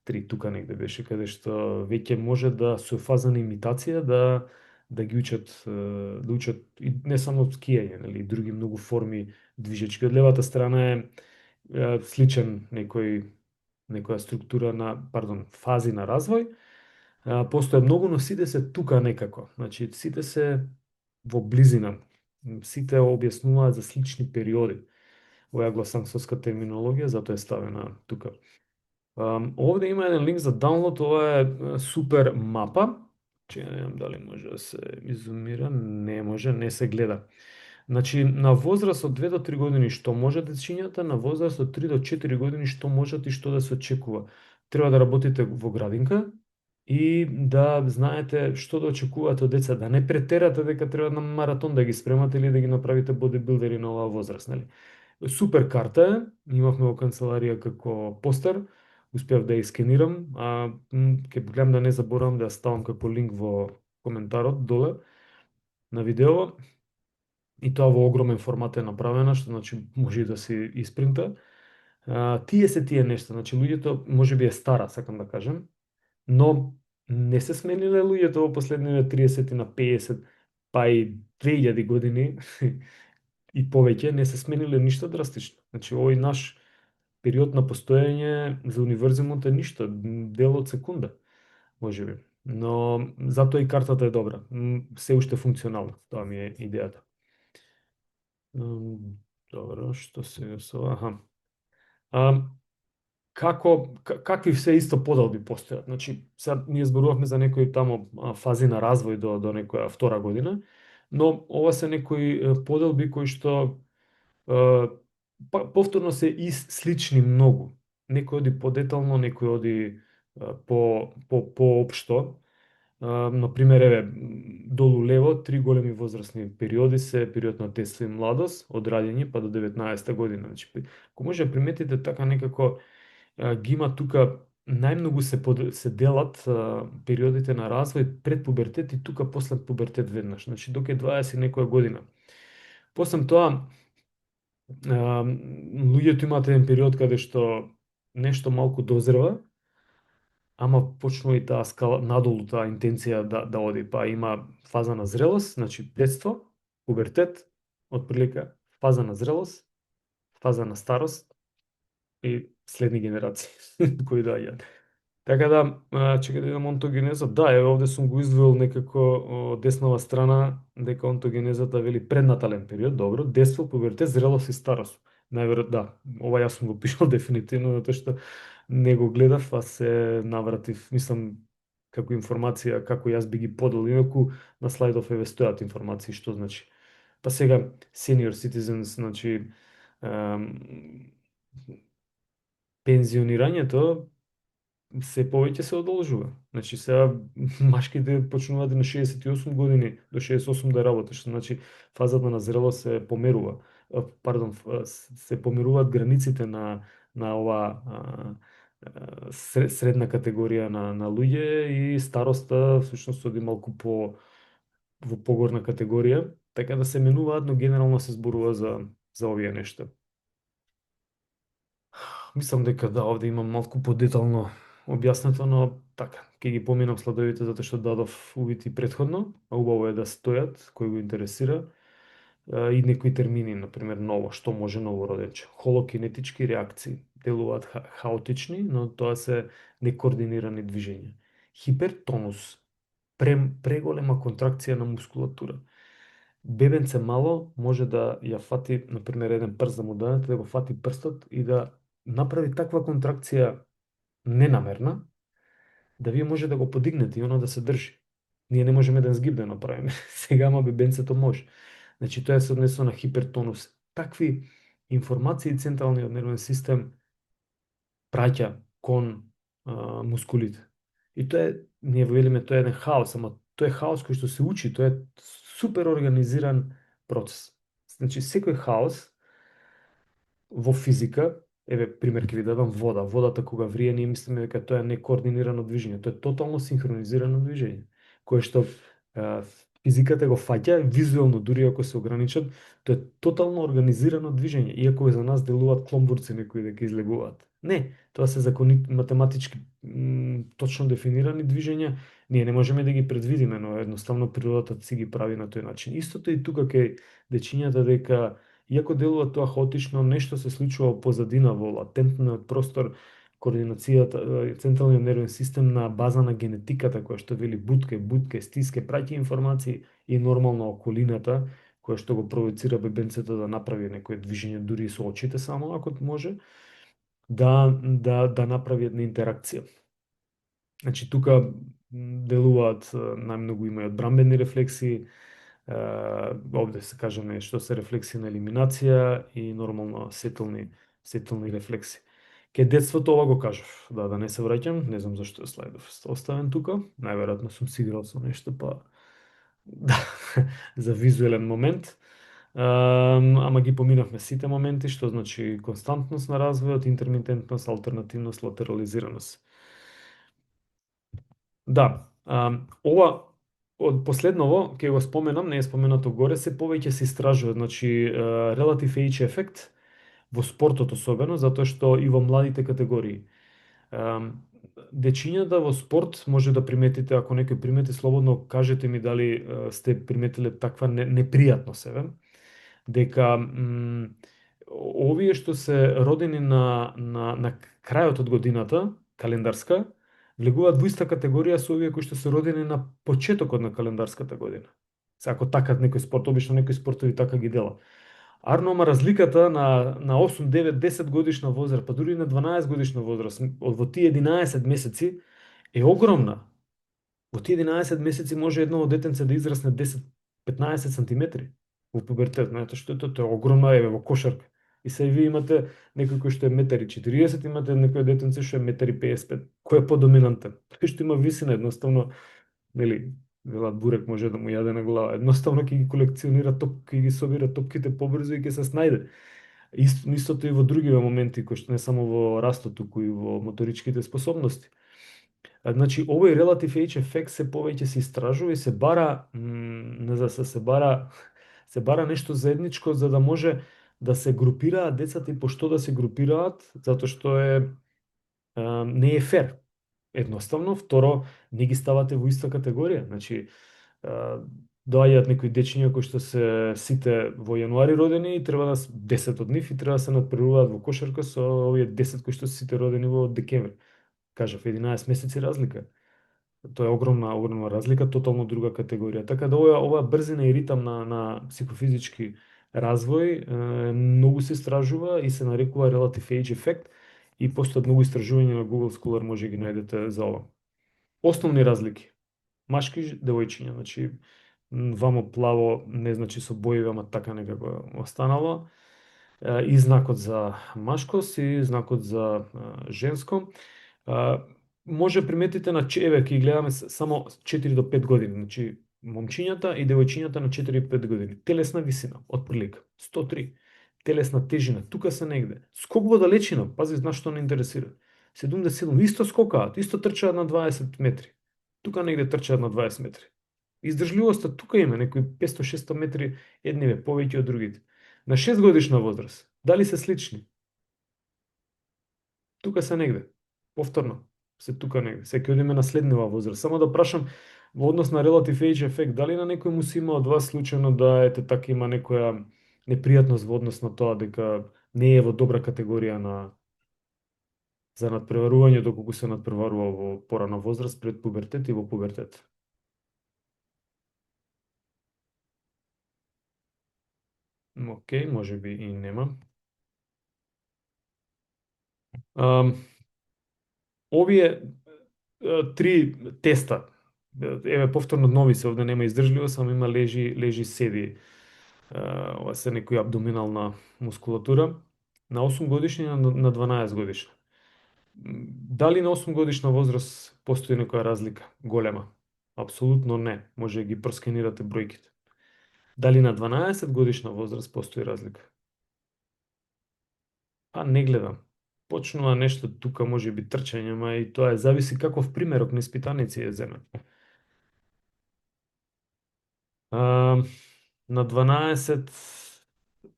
Speaker 1: 3 тука негде беше, каде што веќе може да со фаза на имитација да ги учат, да учат и не само скијање, нели, и други многу форми движечки. Од левата страна е сличен некоја структура на, пардон, фази на развој. Постоje многу, но сите се тука некако. Значи, сите се во близина. Сите објаснуваат за слични периоди. Ова е англосаксонска терминологија, затоа е ставена тука. Овде има еден линк за даунлод, ова е супер мапа. Че не знам дали може да се изумира, не може, не се гледа. Значи, на возраст од 2 до 3 години што можат дечињата, на возраст од 3 до 4 години што можат и што да се очекува. Треба да работите во градинка и да знаете што да очекувате од деца, да не претерате дека треба на маратон да ги спремате или да ги направите бодибилдери на оваа возраст, нели? Супер карта е, имавме во канцеларија како постер, успеав да ја скенирам, ќе гледам да не заборавам да ја ставам како линк во коментарот доле на видео. И тоа во огромен формат е направена, што значи може и да се испринта. Тие нешта, значи луѓето можеби е стара, сакам да кажем, но не се смениле луѓето во последниве 30 на 50, па и 2000 години и повеќе не се смениле ништо драстично. Значи овој наш период на постоење за универзумот е ништо, дел од секунда, можеби. Но затоа и картата е добра. Се уште функционална, тоа ми е идејата. Добро, што се со... Аха. Какви се исто подалби постојат? Значи, сега ние зборувавме за некои тамо фази на развој до некоја втора година, но ова се некои подалби кои што повторно се слични многу. Некој оди подетално, некој оди поопшто. Например, еве, долу лево, 3 големи возрастни периоди се период на детство и младост, од раѓање па до 19 година. Значи, ако може да приметите така некако ги има тука најмногу се делат периодите на развој пред пубертет и тука после пубертет веднаш, значи доке 20 и некоја година. После тоа луѓето имаат еден период каде што нешто малку дозрева, ама почнува и таа скала надолу, таа интенција да оди, па има фаза на зрелост, значи детство, пубертет, отприлика фаза на зрелост, фаза на старост и следни генерации кои доаѓаат. Така да, чекај да видам онтогенеза. Да, еве овде сум го издвоил некако од деснава страна дека онтогенезата вели преднатален период, добро, детство, пубертет, зрелост и старост. Најверојатно да, ова јас сум го пишал дефинитивно затоа што не го гледав, а се навратив, мислам како информација како јас би ги подал, инаку на слайдов еве стојат информации што значи. Па сега senior citizens, значи пензионирањето се повеќе се одолжува. Значи сега машките почнуваат на 68 години до 68 да работат, што значи фазата на зрелост се померува. Пардон, се померуваат границите на ова средна категорија на луѓе и староста всушност оди малку во погорна категорија, така да се менуваат, но генерално се зборува за овие нешта. Мислам дека да, овде има малку подетално објаснето, но така, ќе ги поминам слайдовите затоа што дадов увид и претходно, а убаво е да стојат, кој го интересира, и некои термини, например, ново, што може новороденче. Холокинетички реакции, делуваат хаотични, но тоа се некоординирани движења. Хипертонус, преголема контракција на мускулатура. Бебенце мало може да ја фати, например, еден прст да му дадете, да го фати прстот и да направи таква контракција ненамерна, да вие може да го подигнете и оно да се држи. Ние не можеме еден згиб да направиме. Сега, ама бебенцето може. Значи, тоа се однесува на хипертонус. Такви информации централниот нервен систем праќа кон мускулите. И тоа е, ние велиме, тоа е еден хаос, ама тоа е хаос кој што се учи, тоа е супер организиран процес. Значи, секој хаос во физика, еве пример ќе ви дадам вода. Водата кога врие, ние мислиме дека тоа е некоординирано движење, тоа е тотално синхронизирано движење, кое што физиката го фаќа, визуелно дури ако се ограничат, тоа е тотално организирано движење, иако за нас делуваат кломбурци некои дека излегуваат. Не, тоа се закони математички точно дефинирани движења, ние не можеме да ги предвидиме, но едноставно природата си ги прави на тој начин. Истото и тука кај дечињата дека иако делува тоа хаотично, нешто се случува во позадина во латентниот простор, координацијата, централниот нервен систем на база на генетиката која што вели бутке, бутке, стиске, праќа информации и нормално околината која што го провоцира бебенцето да направи некој движење дури и со очите само ако може да направи една интеракција. Значи тука делуваат најмногу има и одбрамбени рефлекси, овде се кажаме што се рефлекси на елиминација и нормално сетилни рефлекси. Ке детството ова го кажав, да не се враќам, не знам зашто е слайдов оставен тука, најверојатно сум си играл со нешто, па да, за визуелен момент. Ама ги поминавме сите моменти, што значи константност на развојот, интермитентност, алтернативност, латерализираност. Да, ова од последново ќе го споменам, не е споменато горе, се повеќе се истражува, значи relative age ефект во спортот особено, затоа што и во младите категории. Дечињата во спорт може да приметите, ако некој примети, слободно кажете ми дали сте приметиле таква непријатно себе, дека овие што се родени на крајот од годината, календарска, влегуваат во иста категорија со овие кои што се родени на почетокот на календарската година. Се ако така некој спорт, обично некои спортови така ги дела. Арно, разликата на 8, 9, 10 годишна возраст, па дури на 12 годишна возраст, во тие 11 месеци е огромна. Во тие 11 месеци може едно детенце да израсне 10-15 сантиметри во пубертет, знаете што е тоа е огромна во кошарка. И се вие имате некој кој што е 1,40 м, имате некој детенце што е 1,55 м. Кој е подоминантен? Тој што има висина, едноставно, нели, велат бурек може да му јаде на глава. Едноставно ќе ги колекционира ќе ги собира топките побрзо и ќе се снајде. Истото и во другиве моменти, кои што не само во растот, туку и во моторичките способности. Значи, овој relative age ефект се повеќе се истражува и се бара, не за се бара нешто заедничко за да може да се групираат децата и пошто да се групираат, затоа што не е фер. Едноставно, второ, не ги ставате во иста категорија. Значи, доаѓаат некои дечиња кои што се сите во јануари родени и треба да 10 од нив и треба да се надпреваруваат во кошарка со овие 10 кои што се сите родени во декември. Кажав, 11 месеци разлика. Тоа е огромна разлика, тотално друга категорија. Така да ова брзина и ритам на психофизички развој многу се истражува и се нарекува relative age effect и постојат многу истражувања на Google Scholar, може ги најдете за ова. Основни разлики. Машки, девојчиња, значи вамо плаво не значи со боеви, ама така некако останало. И знакот за машкост и знакот за женско. Може приметите на еве ќе гледаме само 4 до 5 години, значи момчињата и девојчињата на 4 и 5 години. Телесна висина, отприлика 103. Телесна тежина, тука се негде. Скок во далечина, пази, знаеш што не интересира. 77, исто скокаат, исто трчаат на 20 метри. Тука негде трчаат на 20 метри. Издржливоста тука има некои 500-600 метри едниве повеќе од другите. На 6 годишна возраст, дали се слични? Тука се негде. Повторно, се тука негде. Се ќе одиме на следнива возраст. Само да прашам во однос на relative age ефект, дали на некој му се има од вас случајно да ете така има некоја непријатност во однос на тоа дека не е во добра категорија за надпреварување доколку се надпреварува во порана возраст пред пубертет и во пубертет. Океј, може би и нема. Овие три теста, еве повторно нови се, овде нема издржливост, само има лежи седи. Ова се некоја абдоминална мускулатура. На 8 годишни и на 12 годишни. Дали на 8 годишна возраст постои некоја разлика? Голема? Апсолутно не. Може да ги проскенирате бројките. Дали на 12 годишна возраст постои разлика? Па не гледам. Почнува нешто тука, може би трчање, ма и тоа зависи каков примерок на испитаници е земен. А, на 12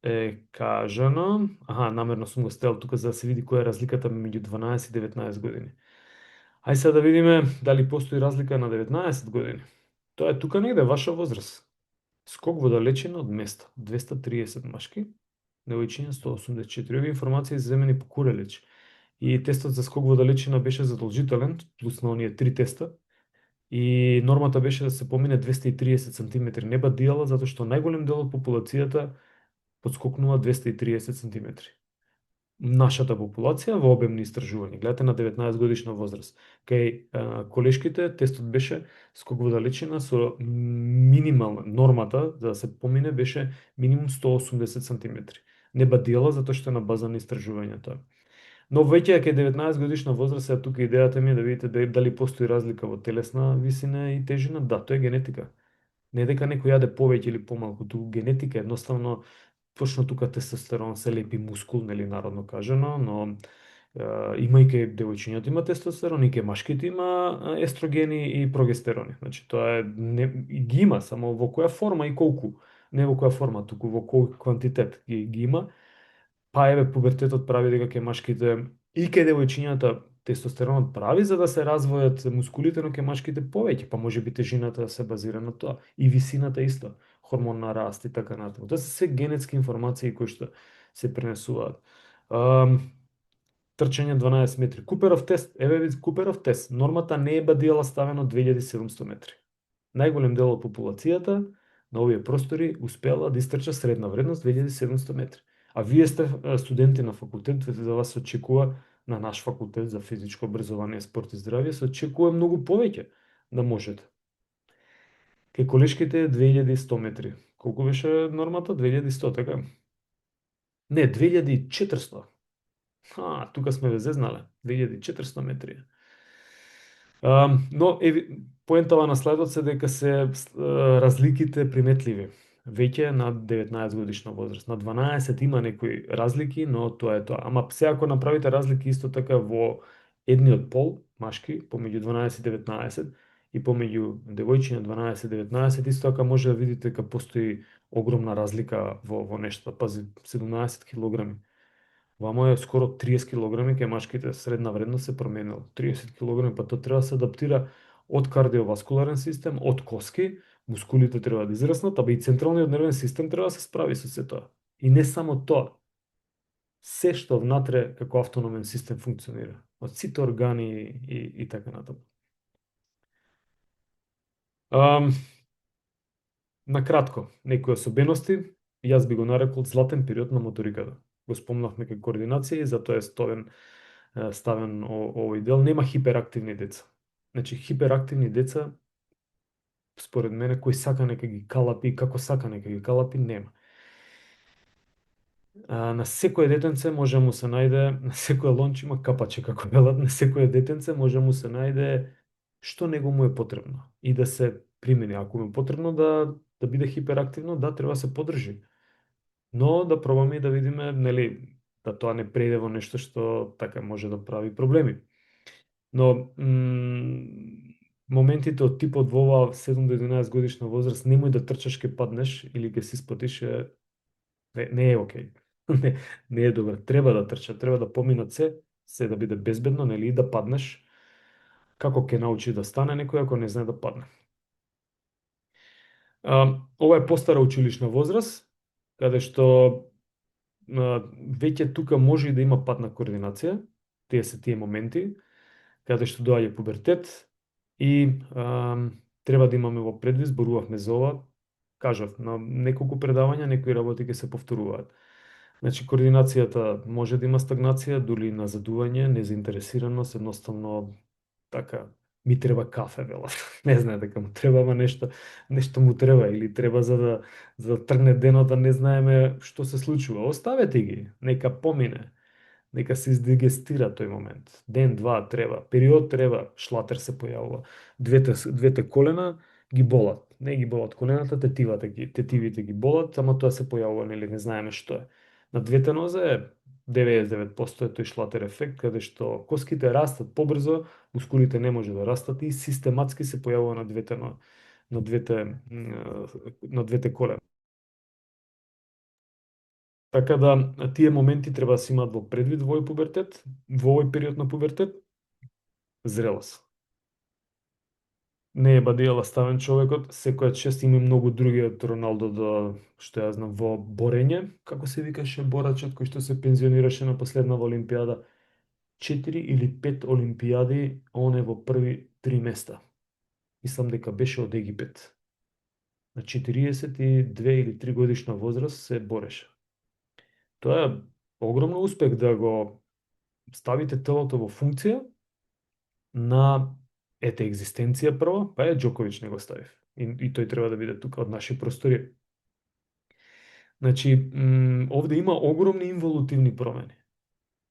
Speaker 1: е кажано, намерно сум го ставил тука за да се види која е разликата меѓу 12 и 19 години. Ај сега да видиме дали постои разлика на 19 години. Тоа е тука негде ваша возраст. Скок во далечина од место 230 машки, девојчиња 184. Овие информации земени по Курелич. И тестот за скок во далечина беше задолжителен, плюс на оние три теста. И нормата беше да се помине 230 сантиметри неба дијала, затоа што најголем дел од популацијата подскокнува 230 сантиметри. Нашата популација во обемни истражувања, гледате на 19 годишна возраст. Кај колешките тестот беше скок во далечина со минимална нормата за да се помине беше минимум 180 сантиметри. Неба дијала затоа што е на база на истражувањето. Но веќе кај 19 годишна возраст е тука идејата ми е да видите дали постои разлика во телесна висина и тежина. Да, тоа е генетика. Не дека некој јаде повеќе или помалку, ту генетика едноставно точно тука тестостерон се лепи мускул, нели народно кажано, но има и кај девојчињата има тестостерон, и кај машките има естрогени и прогестерони. Значи тоа е и ги има, само во која форма и колку. Не во која форма, туку во кој квантитет ги има. Па еве пубертетот прави дека кај машките и кај девојчињата тестостеронот прави за да се развојат мускулите, но кај машките повеќе, па може би тежината се базира на тоа и висината исто, хормон на раст и така натаму. Тоа се се генетски информации кои што се пренесуваат. Трчање 12 метри. Куперов тест, еве ви Куперов тест. Нормата не е бадијала ставено 2700 метри. Најголем дел од популацијата на овие простори успеала да истрча средна вредност 2700 метри. А вие сте студенти на факултет, за вас се очекува на наш факултет за физичко образование, спорт и здравје, се очекува многу повеќе да можете. Кај колешките е 2100 метри. Колку беше нормата? 2100, така? Не, 2400. Тука сме ве зезнале. 2400 метри. Но поентава на следот се дека се разликите приметливи. Веќе на 19 годишна возраст. На 12 има некои разлики, но тоа е тоа. Ама се ако направите разлики исто така во едниот пол, машки, помеѓу 12 и 19, и помеѓу девојчиња 12-19, исто така може да видите дека постои огромна разлика во нешто. Пази, 17 килограми. Вамо е скоро 30 килограми, кај машките средна вредност се променила. 30 килограми, па тоа треба да се адаптира од кардиоваскуларен систем, од коски, мускулите треба да израснат, а и централниот нервен систем треба да се справи со се тоа. И не само тоа. Се што внатре како автономен систем функционира. Од сите органи и така натаму. На кратко, некои особености, јас би го нарекол златен период на моториката. Го спомнавме кај координација и затоа е ставен овој дел. Нема хиперактивни деца. Значи, хиперактивни деца, според мене, кој сака нека ги калапи, како сака нека ги калапи, нема. На секое детенце може му се најде, на секој лонч има капаче, како велат, на секое детенце може му се најде што него му е потребно и да се примени. Ако му е потребно да биде хиперактивно, да, треба да се подржи. Но да пробаме и да видиме, нели, да тоа не преиде во нешто што така може да прави проблеми. Но моментите од типот во оваа 7 до 11 годишна возраст, немој да трчаш ке паднеш или ке се испатиш, не е окей. Не е добро. Треба да трча, треба да поминат се да биде безбедно, нели, и да паднеш. Како ќе научи да стане некој ако не знае да падне? Ова е постара училишна возраст, каде што веќе тука може и да има пат на координација, тие се тие моменти, каде што доаѓа пубертет и треба да имаме во предвид, зборувавме за ова, кажав, на неколку предавања некои работи ќе се повторуваат. Значи, координацијата може да има стагнација, дури назадување, незаинтересираност, едноставно така, ми треба кафе, вела. Не знае дека му треба, ама нешто му треба или треба за да тргне денот, да не знаеме што се случува. Оставете ги, нека помине. Нека се издигестира тој момент. Ден, два треба, период треба, шлатер се појавува. Двете колена ги болат. Не ги болат колената, тетивите ги болат, ама тоа се појавува, нели не знаеме што е. На двете нозе е 99% е тој шлатер ефект, каде што коските растат побрзо, мускулите не може да растат и систематски се појавува на на двете колена. Така да тие моменти треба да се имаат во предвид во овој пубертет, во овој период на пубертет, зрелост. Не е бадијала ставен човекот, секоја чест има и многу други од Роналдо до, што ја знам, во борење, како се викаше борачот кој што се пензионираше на последна во Олимпијада, 4 или 5 олимпијади, он е во први 3 места. Мислам дека беше од Египет. На 42 или 3 годишна возраст се бореше. Тоа е огромно успех да го ставите телото во функција на екзистенција прво, па е Џоковиќ не го ставив. И тој треба да биде тука од наши простори. Значи, овде има огромни инволутивни промени.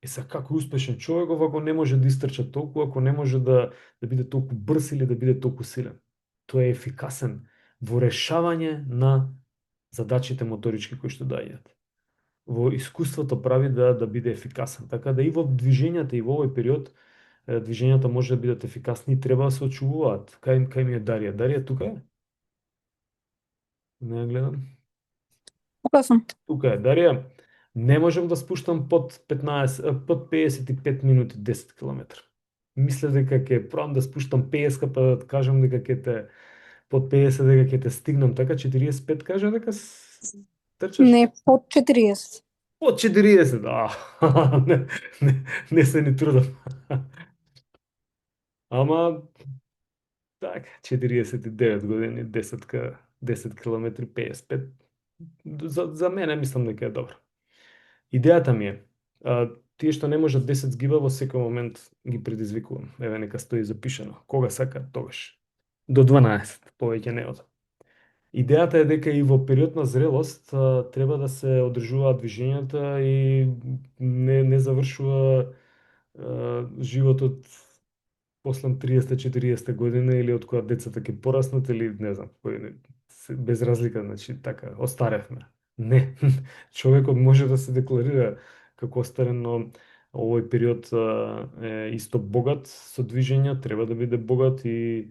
Speaker 1: Е са како успешен човек, ако не може да истрча толку, ако не може да биде толку брз или да биде толку силен. Тој е ефикасен во решавање на задачите моторички кои што дајат. Во искуството прави да биде ефикасен. Така да и во движењата и во овој период движењата може да бидат ефикасни и треба да се очувуваат. Кај ми е Дарија? Дарија тука е? Не ја гледам.
Speaker 4: Тука сум.
Speaker 1: Тука е Дарија. Не можам да спуштам под 55 минути 10 км. Мисле дека ќе пробам да спуштам 50 па да кажам дека ќе те под 50 дека ќе те стигнам, така 45 кажа дека трчаш?
Speaker 4: Не, под 40.
Speaker 1: Под 40, не се ни трудам. Ама така, 49 години, 10 км 55. За мене мислам дека е добро. Идејата ми е, тие што не можат 10 згиба во секој момент ги предизвикувам. Еве нека стои запишано. Кога сака, тогаш. До 12, повеќе не од. Идејата е дека и во период на зрелост треба да се одржуваат движењата и не завршува животот после 30-40 година или од кога децата ќе пораснат или не знам, без разлика, значи така, остаревме. Не, човекот може да се декларира како остарен, но овој период е исто богат со движења, треба да биде богат и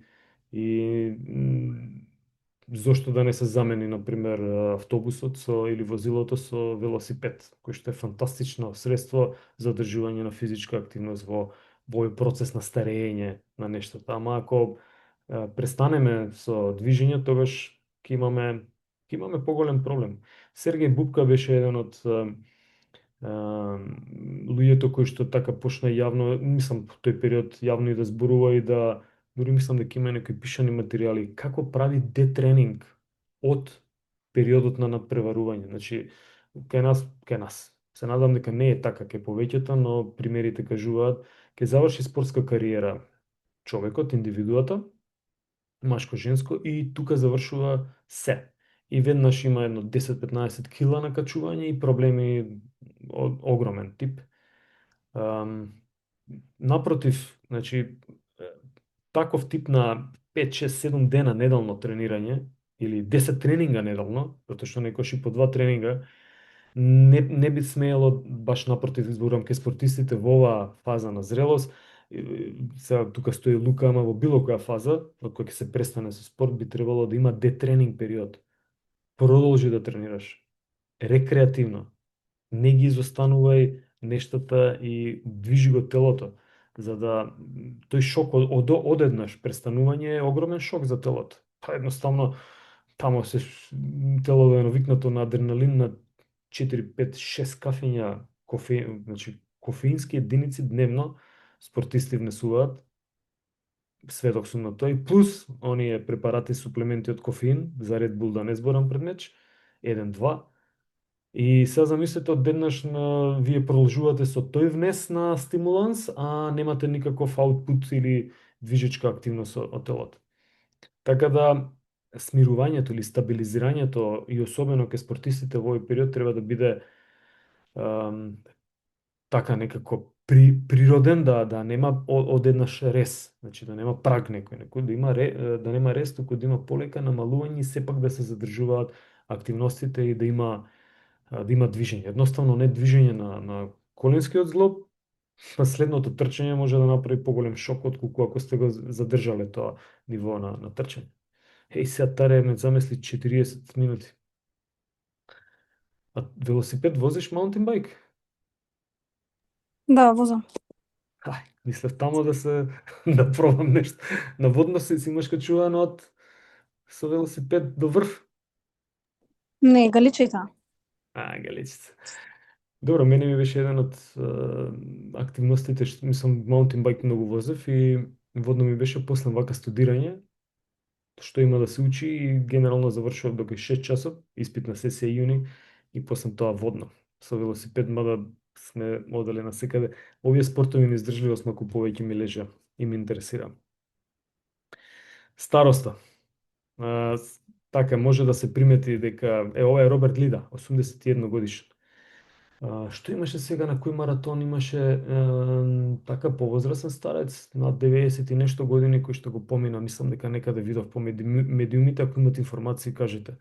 Speaker 1: зошто да не се замени, например, автобусот или возилото со велосипед, кој што е фантастично средство за одржување на физичка активност во овој процес на старење на нештата. Ама ако престанеме со движење, тогаш ќе имаме поголем проблем. Сергеј Бубка беше еден од луѓето кои што така почна јавно, мислам, во тој период јавно и да зборува и да дури мислам дека има некои пишани материјали како прави детренинг од периодот на надпреварување. Значи, кај нас. Се надам дека не е така кај повеќето, но примерите кажуваат ќе заврши спортска кариера човекот, индивидуата, машко-женско, и тука завршува се. И веднаш има едно 10-15 кила на качување и проблеми од огромен тип. Напротив, значи, таков тип на 5-6-7 дена неделно тренирање или 10 тренинга неделно, затоа што некојаш и по 2 тренинга, не би смеело, баш напротив, изборам ке спортистите во оваа фаза на зрелост. Сега тука стои Лука, ама во било која фаза, од која ќе се престане со спорт, би требало да има детренинг период. Продолжи да тренираш. Рекреативно. Не ги изостанувај нештата и движи го телото, за да тој шок од одеднаш престанување е огромен шок за телото. Па едноставно тамо се телото е навикнато на адреналин на 4, 5, 6 кафења кофеин, значи кофеински единици дневно спортисти внесуваат. Сведок сум на тој, плюс оние препарати, суплементи од кофеин, за Red Bull да не зборам пред меч, 1-2. И сега замислете одеднаш вие продолжувате со тој внес на стимуланс, а немате никаков аутпут или движечка активност од телото. Така да смирувањето или стабилизирањето и особено кај спортистите во овој период треба да биде така некако природен, да нема одеднаш рез, значи да нема праг некој да нема рез, туку да има полека намалување и сепак да се задржуваат активностите и да има движење. Едноставно не движење на коленскиот зглоб, па следното трчање може да направи поголем шок отколку ако сте го задржале тоа ниво на трчање. Сега таре ме замисли 40 минути. А велосипед возиш маунтин байк?
Speaker 4: Да, возам.
Speaker 1: Мислев тамо да се да пробам нешто. Наводно си имаш качувано со велосипед до врв.
Speaker 4: Не, Галичица.
Speaker 1: Галечица. Добро, мене ми беше еден од активностите, што мислам маунтин байк многу возев и водно ми беше после вака студирање, што има да се учи и генерално завршував до 6 часот, испит на сесија јуни и после тоа водно. Со велосипед, мада сме одели на секаде. Овие спортови на издржливост малку повеќе ми лежа и ми интересира. Староста. Така, може да се примети дека ова е Роберт Лида, 81 годишен. Што имаше сега, на кој маратон имаше така повозрасен старец на 90 и нешто години кој што го помина, мислам дека некаде видов по медиумите, ако имате информации кажете.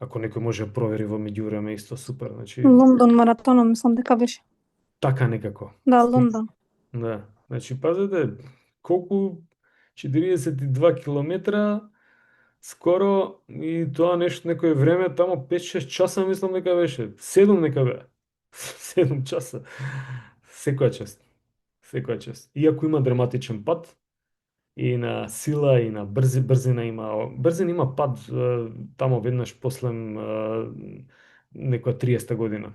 Speaker 1: Ако некој може да провери во меѓувреме, исто супер, значи
Speaker 4: Лондон маратонот мислам дека беше.
Speaker 1: така некако.
Speaker 4: Да, Лондон.
Speaker 1: Да, значи пазете колку 42 километра скоро и тоа нешто некое време тамо 5-6 часа мислам дека беше. 7 нека бе. 7 часа. Секоја част. Секоја част. Иако има драматичен пат и на сила и на брзина има брзина пат тамо веднаш после некоја 30 година.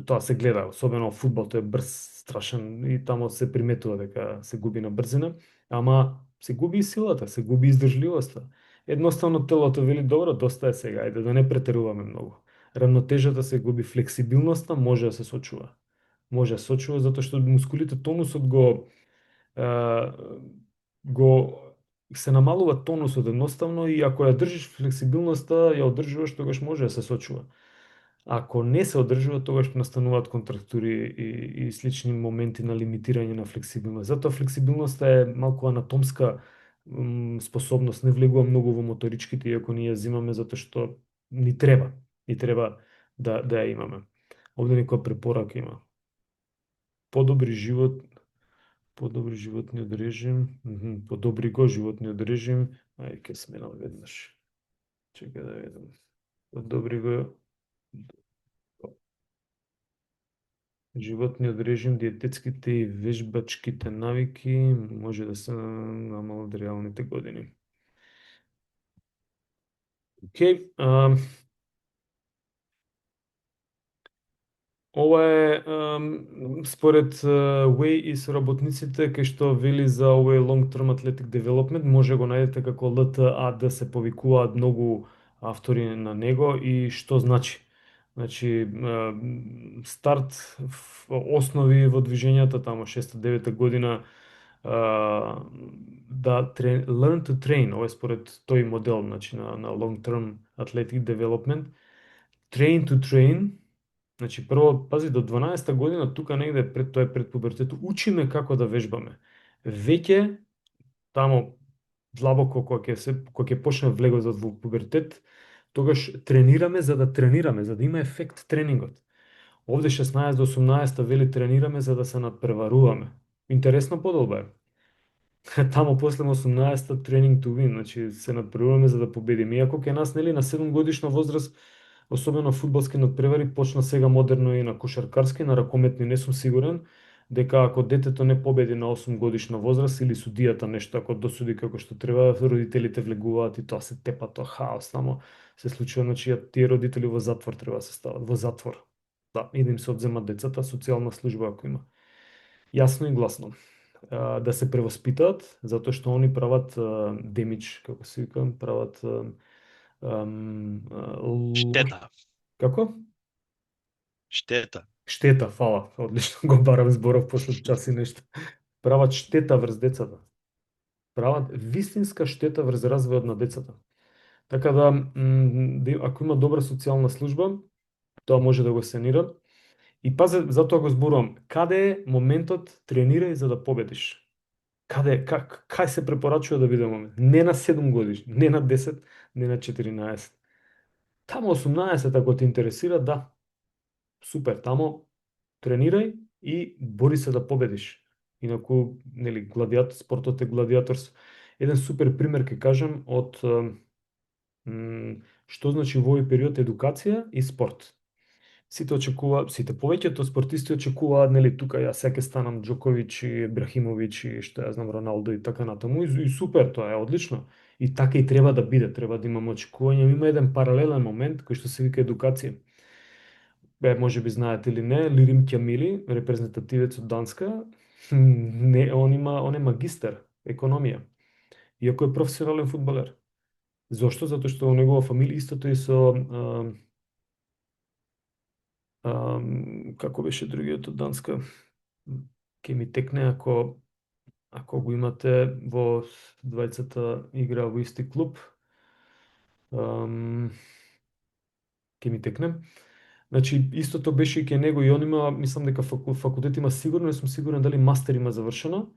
Speaker 1: Тоа се гледа, особено фудбал, тој е брз, страшен и тамо се приметува дека се губи на брзина, ама се губи и силата, се губи издржливоста. Едноставно телото вели добро, доста е сега, ајде да не претеруваме многу. Рамнотежата се губи, флексибилноста може да се сочува. Може да се сочува затоа што мускулите тонусот е, го се намалува тонусот едноставно и ако ја држиш флексибилноста, ја одржуваш, тогаш може да се сочува. Ако не се одржува, тогаш настануваат контрактури и слични моменти на лимитирање на флексибилност. Затоа флексибилноста е малку анатомска способност, не влегува многу во моторичките, иако ние ја земаме затоа што ни треба да ја имаме. Овде некоја препорака има. Подобри животниот режим, подобри го животниот режим, ке сменам веднаш. Чекај да видам. Подобри го животниот режим, диететските и вежбачките навики може да се намалат реалните години. Океј, ова е според Way и соработниците кај што вели за овој long term athletic development, може го најдете како LTAD, се повикуваат многу автори на него и што значи? Значи, старт, основи во движењата тамо 6-9 година, да learn to train, ова е според тој модел, значи на long term athletic development, train to train. Значи, прво, пази, до 12-та година, тука негде тоа е пред пубертетот, учиме како да вежбаме. Веќе, тамо, длабоко, кога ќе почне влегот во пубертет, тогаш тренираме за да тренираме, за да има ефект тренингот. Овде 16 до 18 вели тренираме за да се надпреваруваме. Интересна подолба е. Тамо после 18 тренинг to win, значи се надпреваруваме за да победиме. Иако ке нас, нели, на 7 годишна возраст, особено фудбалски надпревари, почна сега модерно и на кошаркарски, на ракометни не сум сигурен, дека ако детето не победи на 8 годишна возраст или судијата нешто, ако досуди како што треба, родителите влегуваат и тоа се тепа, тоа хаос, само се случува, значи тие родители во затвор треба да се стават, во затвор. Да, и да им се одземат децата, социјална служба ако има. Јасно и гласно. Да се превоспитаат, затоа што они прават демидж, како се вика, прават
Speaker 2: Штета.
Speaker 1: Како?
Speaker 2: Штета.
Speaker 1: Штета, фала. Одлично го барам зборов после час и нешто. Прават штета врз децата. Прават вистинска штета врз развојот на децата. Така да, ако има добра социјална служба, тоа може да го санира. И пазе, затоа го зборувам, каде е моментот тренирај за да победиш? Кај се препорачува да биде момент? Не на 7 годиш, не на 10, не на 14. Тамо 18, ако те интересира, да. Супер, тамо тренирај и бори се да победиш. Инаку, нели, спортот е гладиаторство. Еден супер пример ќе кажам од што значи во овој период едукација и спорт. Сите очекува, сите повеќето спортисти очекуваат, нели, тука ја сега ќе станам Џоковиќ и Брахимовиќ и што ја знам Роналдо и така натаму и супер, тоа е одлично. И така и треба да биде, треба да имаме очекувања. Има еден паралелен момент кој што се вика едукација. Може би знаете или не, Лирим Ќамили, репрезентативец од Данска, не, он е магистер економија, иако е професионален фудбалер. Зошто? Затоа што во негова фамилија истото и со како беше другиот од Данска, ќе ми текне ако го имате во двајцата игра во исти клуб. Ќе ми текне. Значи, истото беше и ке него и он има, мислам дека факултет има сигурно, не сум сигурен дали мастер има завршено.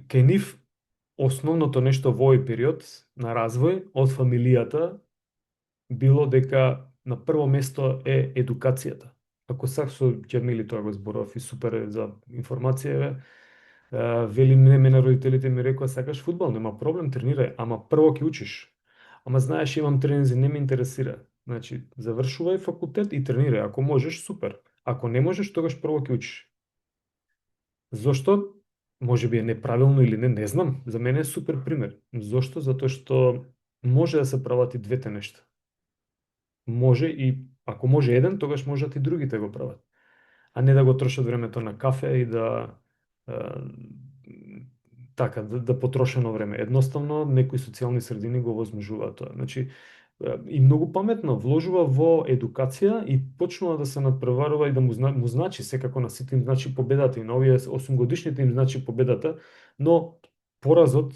Speaker 1: Ке нив основното нешто во овој период на развој од фамилијата било дека на прво место е едукацијата. Ако сак со Ќемили тоа го зборував и супер е за информација, вели мене родителите ми рекоа сакаш фудбал, нема проблем, тренирај, ама прво ќе учиш. Ама знаеш, имам тренинзи, не ме интересира. Значи, завршувај факултет и тренирај. Ако можеш, супер. Ако не можеш, тогаш прво ќе учиш. Зошто? Може би е неправилно или не, не знам. За мене е супер пример. Зошто? Затоа што може да се прават и двете нешта. Може и ако може еден, тогаш можат и другите го прават. А не да го трошат времето на кафе и да така да потрошено време. Едноставно некои социјални средини го возможуваат тоа. Значи и многу паметно вложува во едукација и почнува да се надпреварува и да му значи секако на сите им значи победата и на овие 8 годишните им значи победата, но поразот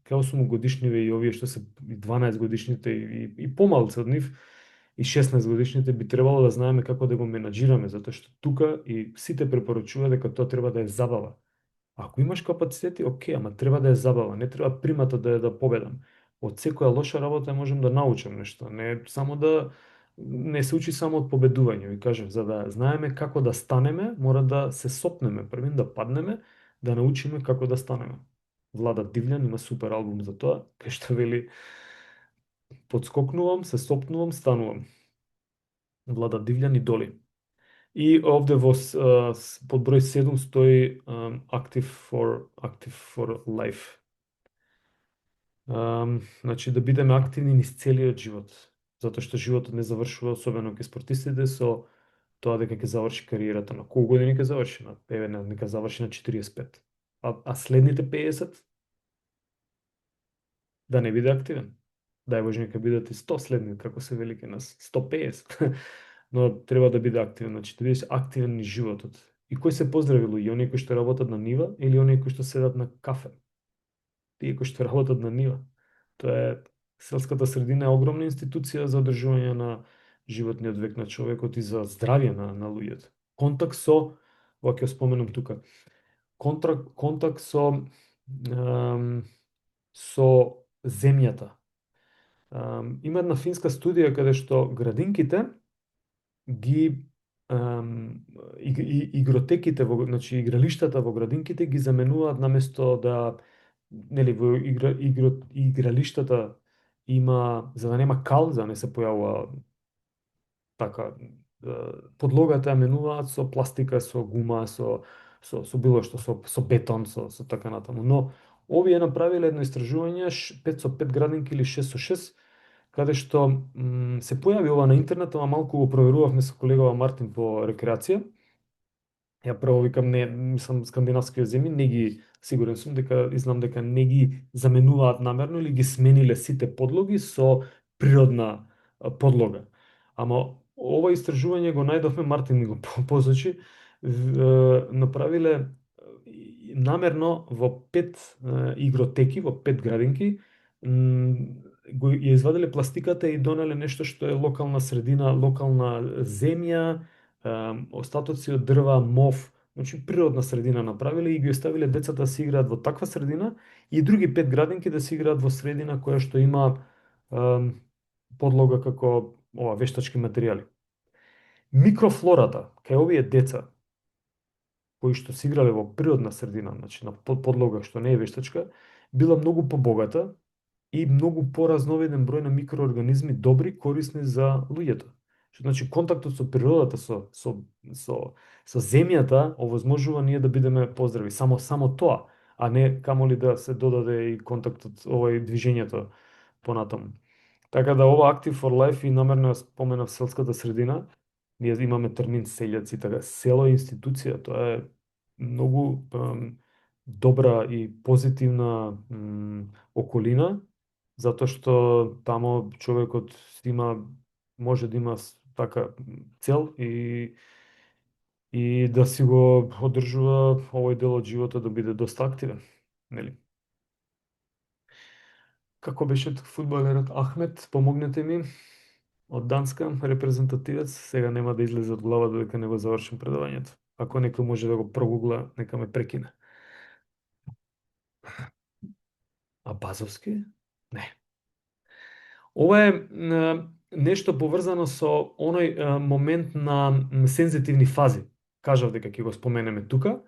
Speaker 1: кај 8 годишниве и овие што се 12 годишните и помалци од нив и 16 годишните би требало да знаеме како да го менаџираме, затоа што тука и сите препорачуваат дека тоа треба да е забава. Ако имаш капацитети, окей, ама треба да е забава, не треба примата да е да победам. Од секоја лоша работа можам да научам нешто, не само да не се учи само од победување. Ви кажав, за да знаеме како да станеме, мора да се сопнеме, првин да паднеме, да научиме како да станеме. Влада Дивљан има супер албум за тоа, кај што вели подскокнувам, се сопнувам, станувам. Влада Дивљан и Доли. И овде под број 7 стои active for life. Значи да бидеме активни низ целиот живот, затоа што животот не завршува, особено кај спортистите, со тоа дека ќе заврши кариерата на колку години ќе заврши, нека заврши на 45. А следните 50 да не биде активен. Дај Боже нека бидат и 100 следни, како се вели кај нас, 150. Но треба да биде активен, значи да бидеш активен низ животот. И кој се поздрави луѓе, оние кои што работат на нива или оние кои што седат на кафе? Тие кои што работат на нива. Тоа е селската средина е огромна институција за одржување на животниот век на човекот и за здравје на луѓето. Контакт со, ова ќе споменам тука, контакт со земјата. Има една финска студија каде што градинките ги игротеките значи игралиштата во градинките ги заменуваат наместо да нели во игралиштата има за да нема кал, за да не се појавува така подлогата ја менуваат со пластика, со гума, со било што, со бетон, со така натаму. Но овие направиле едно истражување 5 со 5 градинки или 6 со 6 каде што се појави ова на интернет, ама малку го проверувавме со колегава Мартин по рекреација. Ја прво викам, не, мислам, скандинавските земји не ги, сигурен сум дека, знам дека не ги заменуваат намерно или ги смениле сите подлоги со природна подлога. Ама ова истражување го најдовме, Мартин ми го посочи, направиле намерно во 5 игротеки, во 5 градинки, го ја извадиле пластиката и донеле нешто што е локална средина, локална земја, остатоци од дрва, мов, значи природна средина направиле и ги оставиле децата да се играат во таква средина и други 5 градинки да се играат во средина која што има подлога како вештачки материјали. Микрофлората кај овие деца кои што се играле во природна средина, значи на подлога што не е вештачка, била многу побогата и многу поразновиден број на микроорганизми добри, корисни за луѓето. Што значи контактот со природата, со, со земјата овозможува ние да бидеме поздрави. Само тоа, а не камоли да се додаде и контактот, движењето понатаму. Така да ова Active for Life и намерно ја споменав селската средина, ние имаме термин селјаци, така село е институција, тоа е многу добра и позитивна околина, затоа што тамо човекот може да има така цел и да си го одржува овој дел од животот да биде доста активен, нели? Како беше фудбалерот Ахмет, помогнете ми, од Данска, репрезентативец, сега нема да излезе од глава додека не го завршим предавањето. Ако некој може да го прогугла, нека ме прекине. А Базовски? Не. Ова е нешто поврзано со оној момент на сензитивни фази. Кажав дека ќе го споменеме тука.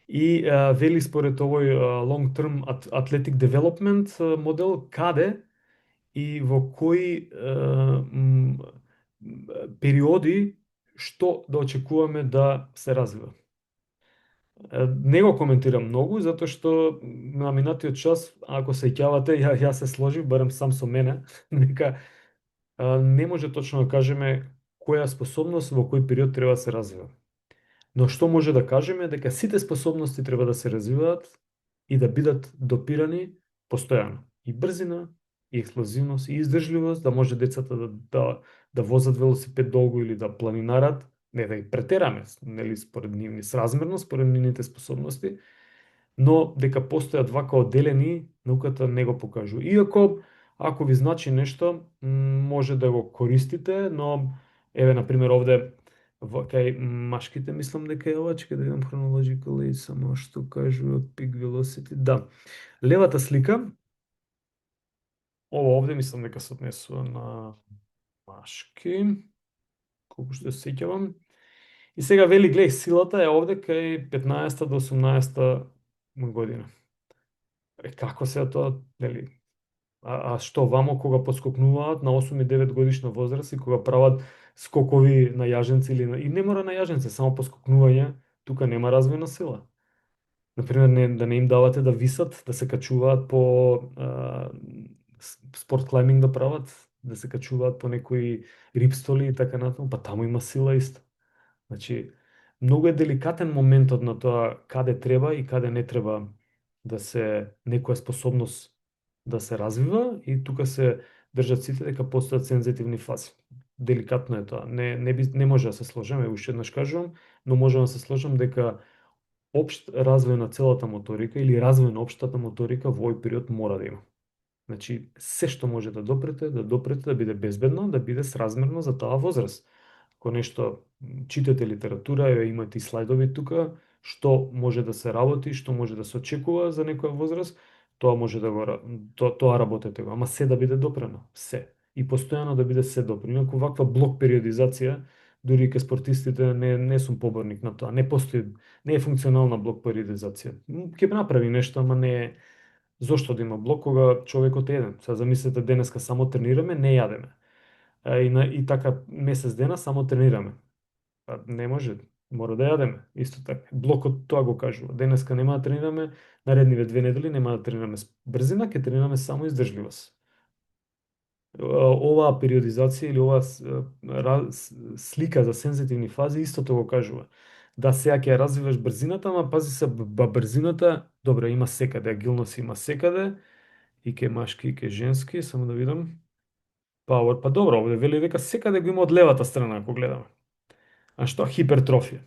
Speaker 1: И вели според овој long term athletic development модел каде и во кои периоди што да очекуваме да се развива. Не го коментирам многу, затоа што на минатиот час, ако се ќавате, ја се сложив, барем сам со мене, дека не може точно да кажеме која способност во кој период треба да се развива. Но што може да кажеме дека сите способности треба да се развиваат и да бидат допирани постојано. И брзина, и експлозивност, и издржливост, да може децата да возат велосипед долго или да планинарат, не да ги претераме, нели, според нивни сразмерно, според нивните способности, но дека постојат вака одделени, науката не го покажува. Иако, ако ви значи нешто, може да го користите, но, еве, например, овде, кај машките, мислам дека е ова, чекај да видам chronological age, само што кажува peak velocity, да. Левата слика, ова овде, мислам дека се однесува на машки, колку што се сеќавам. И сега вели, глеј, силата е овде кај 15 до 18 година. Како се тоа, нели? А што вамо кога поскокнуваат на 8 и 9 годишна возраст и кога прават скокови на јаженци и не мора на јаженци, само поскокнување, тука нема развојна сила. Например, да не им давате да висат, да се качуваат по спорт клайминг да прават, да се качуваат по некои рипстоли и така натаму, па таму има сила исто. Значи, многу е деликатен моментот на тоа каде треба и каде не треба да се некоја способност да се развива и тука се држат сите дека постојат сензитивни фази. Деликатно е тоа. Не може да се сложиме, уште еднаш кажувам, но можам да се сложам дека општ развој на целата моторика или развој на општата моторика во овој период мора да има. Значи, се што може да допрете, да биде безбедно, да биде сразмерно за таа возраст. Ако нешто читате литература, имате и слайдови тука, што може да се работи, што може да се очекува за некоја возраст, тоа може да го тоа работете го, ама се да биде допрено, се. И постојано да биде се допрено. Инаку ваква блок периодизација, дури и кај спортистите не сум поборник на тоа. Не постои, не е функционална блок периодизација. Ќе направи нешто, ама не е. Зошто да има блок кога човекот е еден? Сега замислете, денеска само тренираме, не јадеме. И така месец дена само тренираме. Па не може, мора да јадеме. Исто така. Блокот тоа го кажува. Денеска нема да тренираме, наредниве 2 недели нема да тренираме брзина, ќе тренираме само издржливост. Оваа периодизација или оваа слика за сензитивни фази истото го кажува. Да, сега ќе развиваш брзината, ама пази се, брзината, добре, има секаде, агилност има секаде, и ке машки, и ке женски, само да видам. Power, па добро, овде вели дека секаде го има од левата страна, ако гледаме. А што хипертрофија?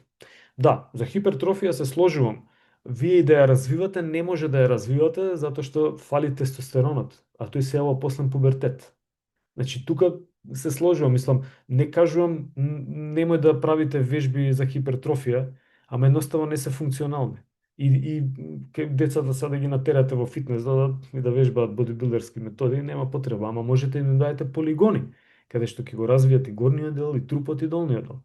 Speaker 1: Да, за хипертрофија се сложувам. Вие и да ја развивате, не може да ја развивате затоа што фали тестостеронот, а тој се јава после пубертет. Значи, тука се сложувам, мислам, не кажувам немој да правите вежби за хипертрофија, ама едноставно не се функционални. И децата сега да ги натерате во фитнес и да вежбаат бодибилдерски методи, нема потреба, ама можете да им дадете полигони, каде што ќе го развијат и горниот дел, и трупот, и долниот дел.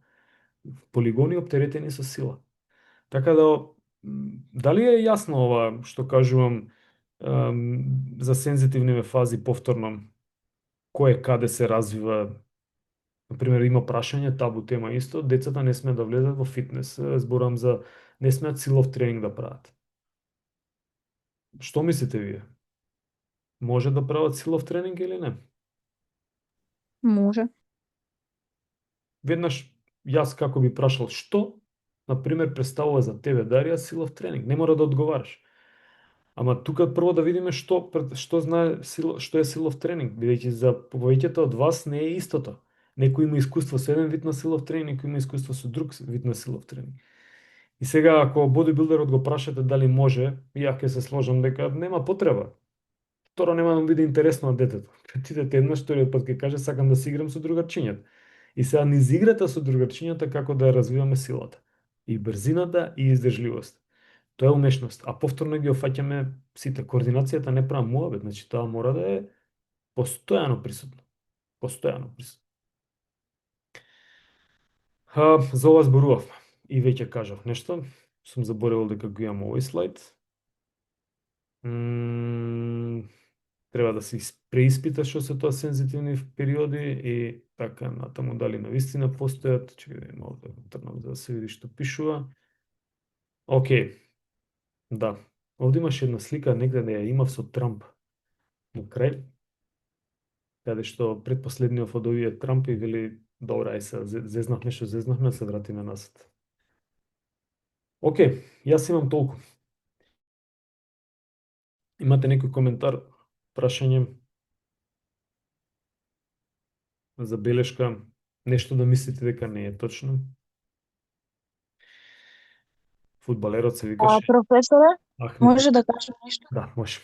Speaker 1: Полигони оптеретени со сила. Така да, дали е јасно ова што кажувам за сензитивни фази повторно, кој каде се развива? Например, има прашање, табу тема исто, децата не смеат да влезат во фитнес, зборам за не смеат силов тренинг да прават. Што мислите вие? Може да прават силов тренинг или не?
Speaker 4: Може.
Speaker 1: Веднаш јас како би прашал што, например, представува за тебе Дарија силов тренинг, не мора да одговараш. Ама тука прво да видиме што знае што е силов тренинг, бидејќи за повеќето од вас не е истото. Некој има искуство со еден вид на силов тренинг, некој има искуство со друг вид на силов тренинг. И сега ако бодибилдерот го прашате дали може, ја ќе се сложам дека нема потреба. Второ, нема да му биде интересно на детето. Ти дете еднаш, вториот пат ќе каже сакам да се играм со другарчињата. И сега низ играта со другарчињата како да ја развиваме силата. И брзината и издржливост. Тоа е умешност. А повторно ги офаќаме сите. Координацијата не прави муабет, значи тоа мора да е постојано присутно. Постојано присутно. За ова зборував и веќе кажав нешто. Сум заборавил дека го имам овој слайд. Треба да се преиспита што се тоа сензитивни периоди и така натаму дали навистина постојат. Чекај да видим овде трнам за да се види што пишува. Океј. Да. Овде имаше една слика, негде да ја имав со Трамп. На крај, каде што предпоследниот од овие Трамп и вели добра, се зезнавме што зезнавме, се вратиме назад. Океј, јас имам толку. Имате некој коментар, прашање, забелешка, нешто да мислите дека не е точно? Фудбалерот се викаше
Speaker 4: Професоре,
Speaker 1: Ахмет.
Speaker 4: може да кажем нешто?
Speaker 1: Да, може.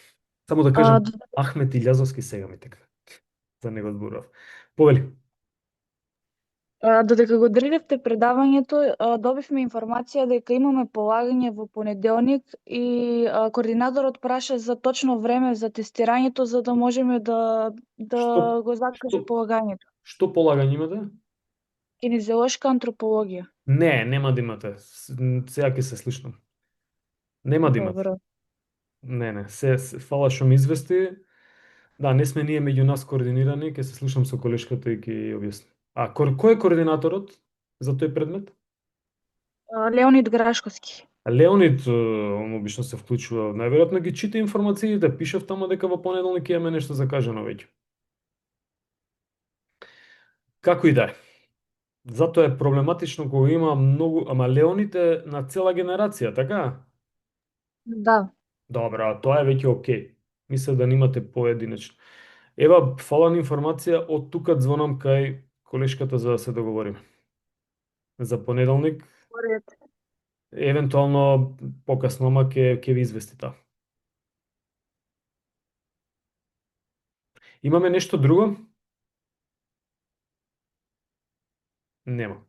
Speaker 1: Само да кажам,
Speaker 4: д-
Speaker 1: Ахмет Илјазовски сега ми текна. За него зборував. Повели.
Speaker 4: Додека го држевте предавањето, добивме информација дека имаме полагање во понеделник и координаторот праша за точно време за тестирањето за да можеме да
Speaker 1: Што-
Speaker 4: го закаже
Speaker 1: што-
Speaker 4: полагањето.
Speaker 1: Што полагање имате?
Speaker 4: Кинезиолошка антропологија.
Speaker 1: Не, нема да имате. Сега ќе се слушнам. Нема да имате.
Speaker 4: Добро.
Speaker 1: Не, фала што ми извести. Да, не сме ние меѓу нас координирани, ќе се слушам со колешката и ќе ја објасни. А кој е координаторот за тој предмет?
Speaker 4: Леонид Грашковски.
Speaker 1: Леонид, он обично се вклучува. Најверојатно ги чита информациите, пишав таму дека во понеделник ќе имаме нешто закажано веќе. Како и да е. Затоа е проблематично кога има многу, ама Леонид е на цела генерација, така?
Speaker 4: Да.
Speaker 1: Добра, тоа е веќе окей. Мислев да немате поединечно. Ева, фала на информација, од тука звонам кај колешката за да се договориме. За понеделник, евентуално покасно, ама ќе ви извести таа. Имаме нешто друго? Нема.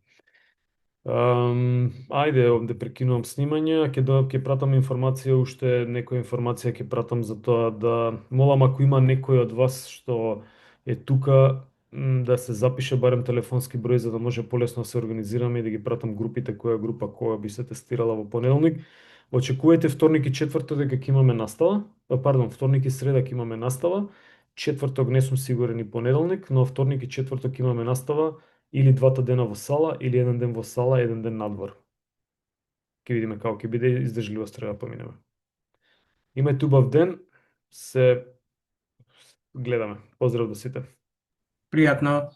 Speaker 1: Ајде, да прекинувам снимање, ќе пратам информација, уште некоја информација ќе пратам за тоа да молам ако има некој од вас што е тука да се запише барем телефонски број за да може полесно да се организираме и да ги пратам групите која група која би се тестирала во понеделник. Очекувајте вторник и четврток дека ќе имаме настава, вторник и среда ќе имаме настава, четврток не сум сигурен и понеделник, но вторник и четврток имаме настава или двата дена во сала, или еден ден во сала, еден ден надвор. Ќе видиме како ќе биде, издржливост треба да поминеме. Имајте убав ден, се гледаме. Поздрав до сите.
Speaker 5: Пријатно.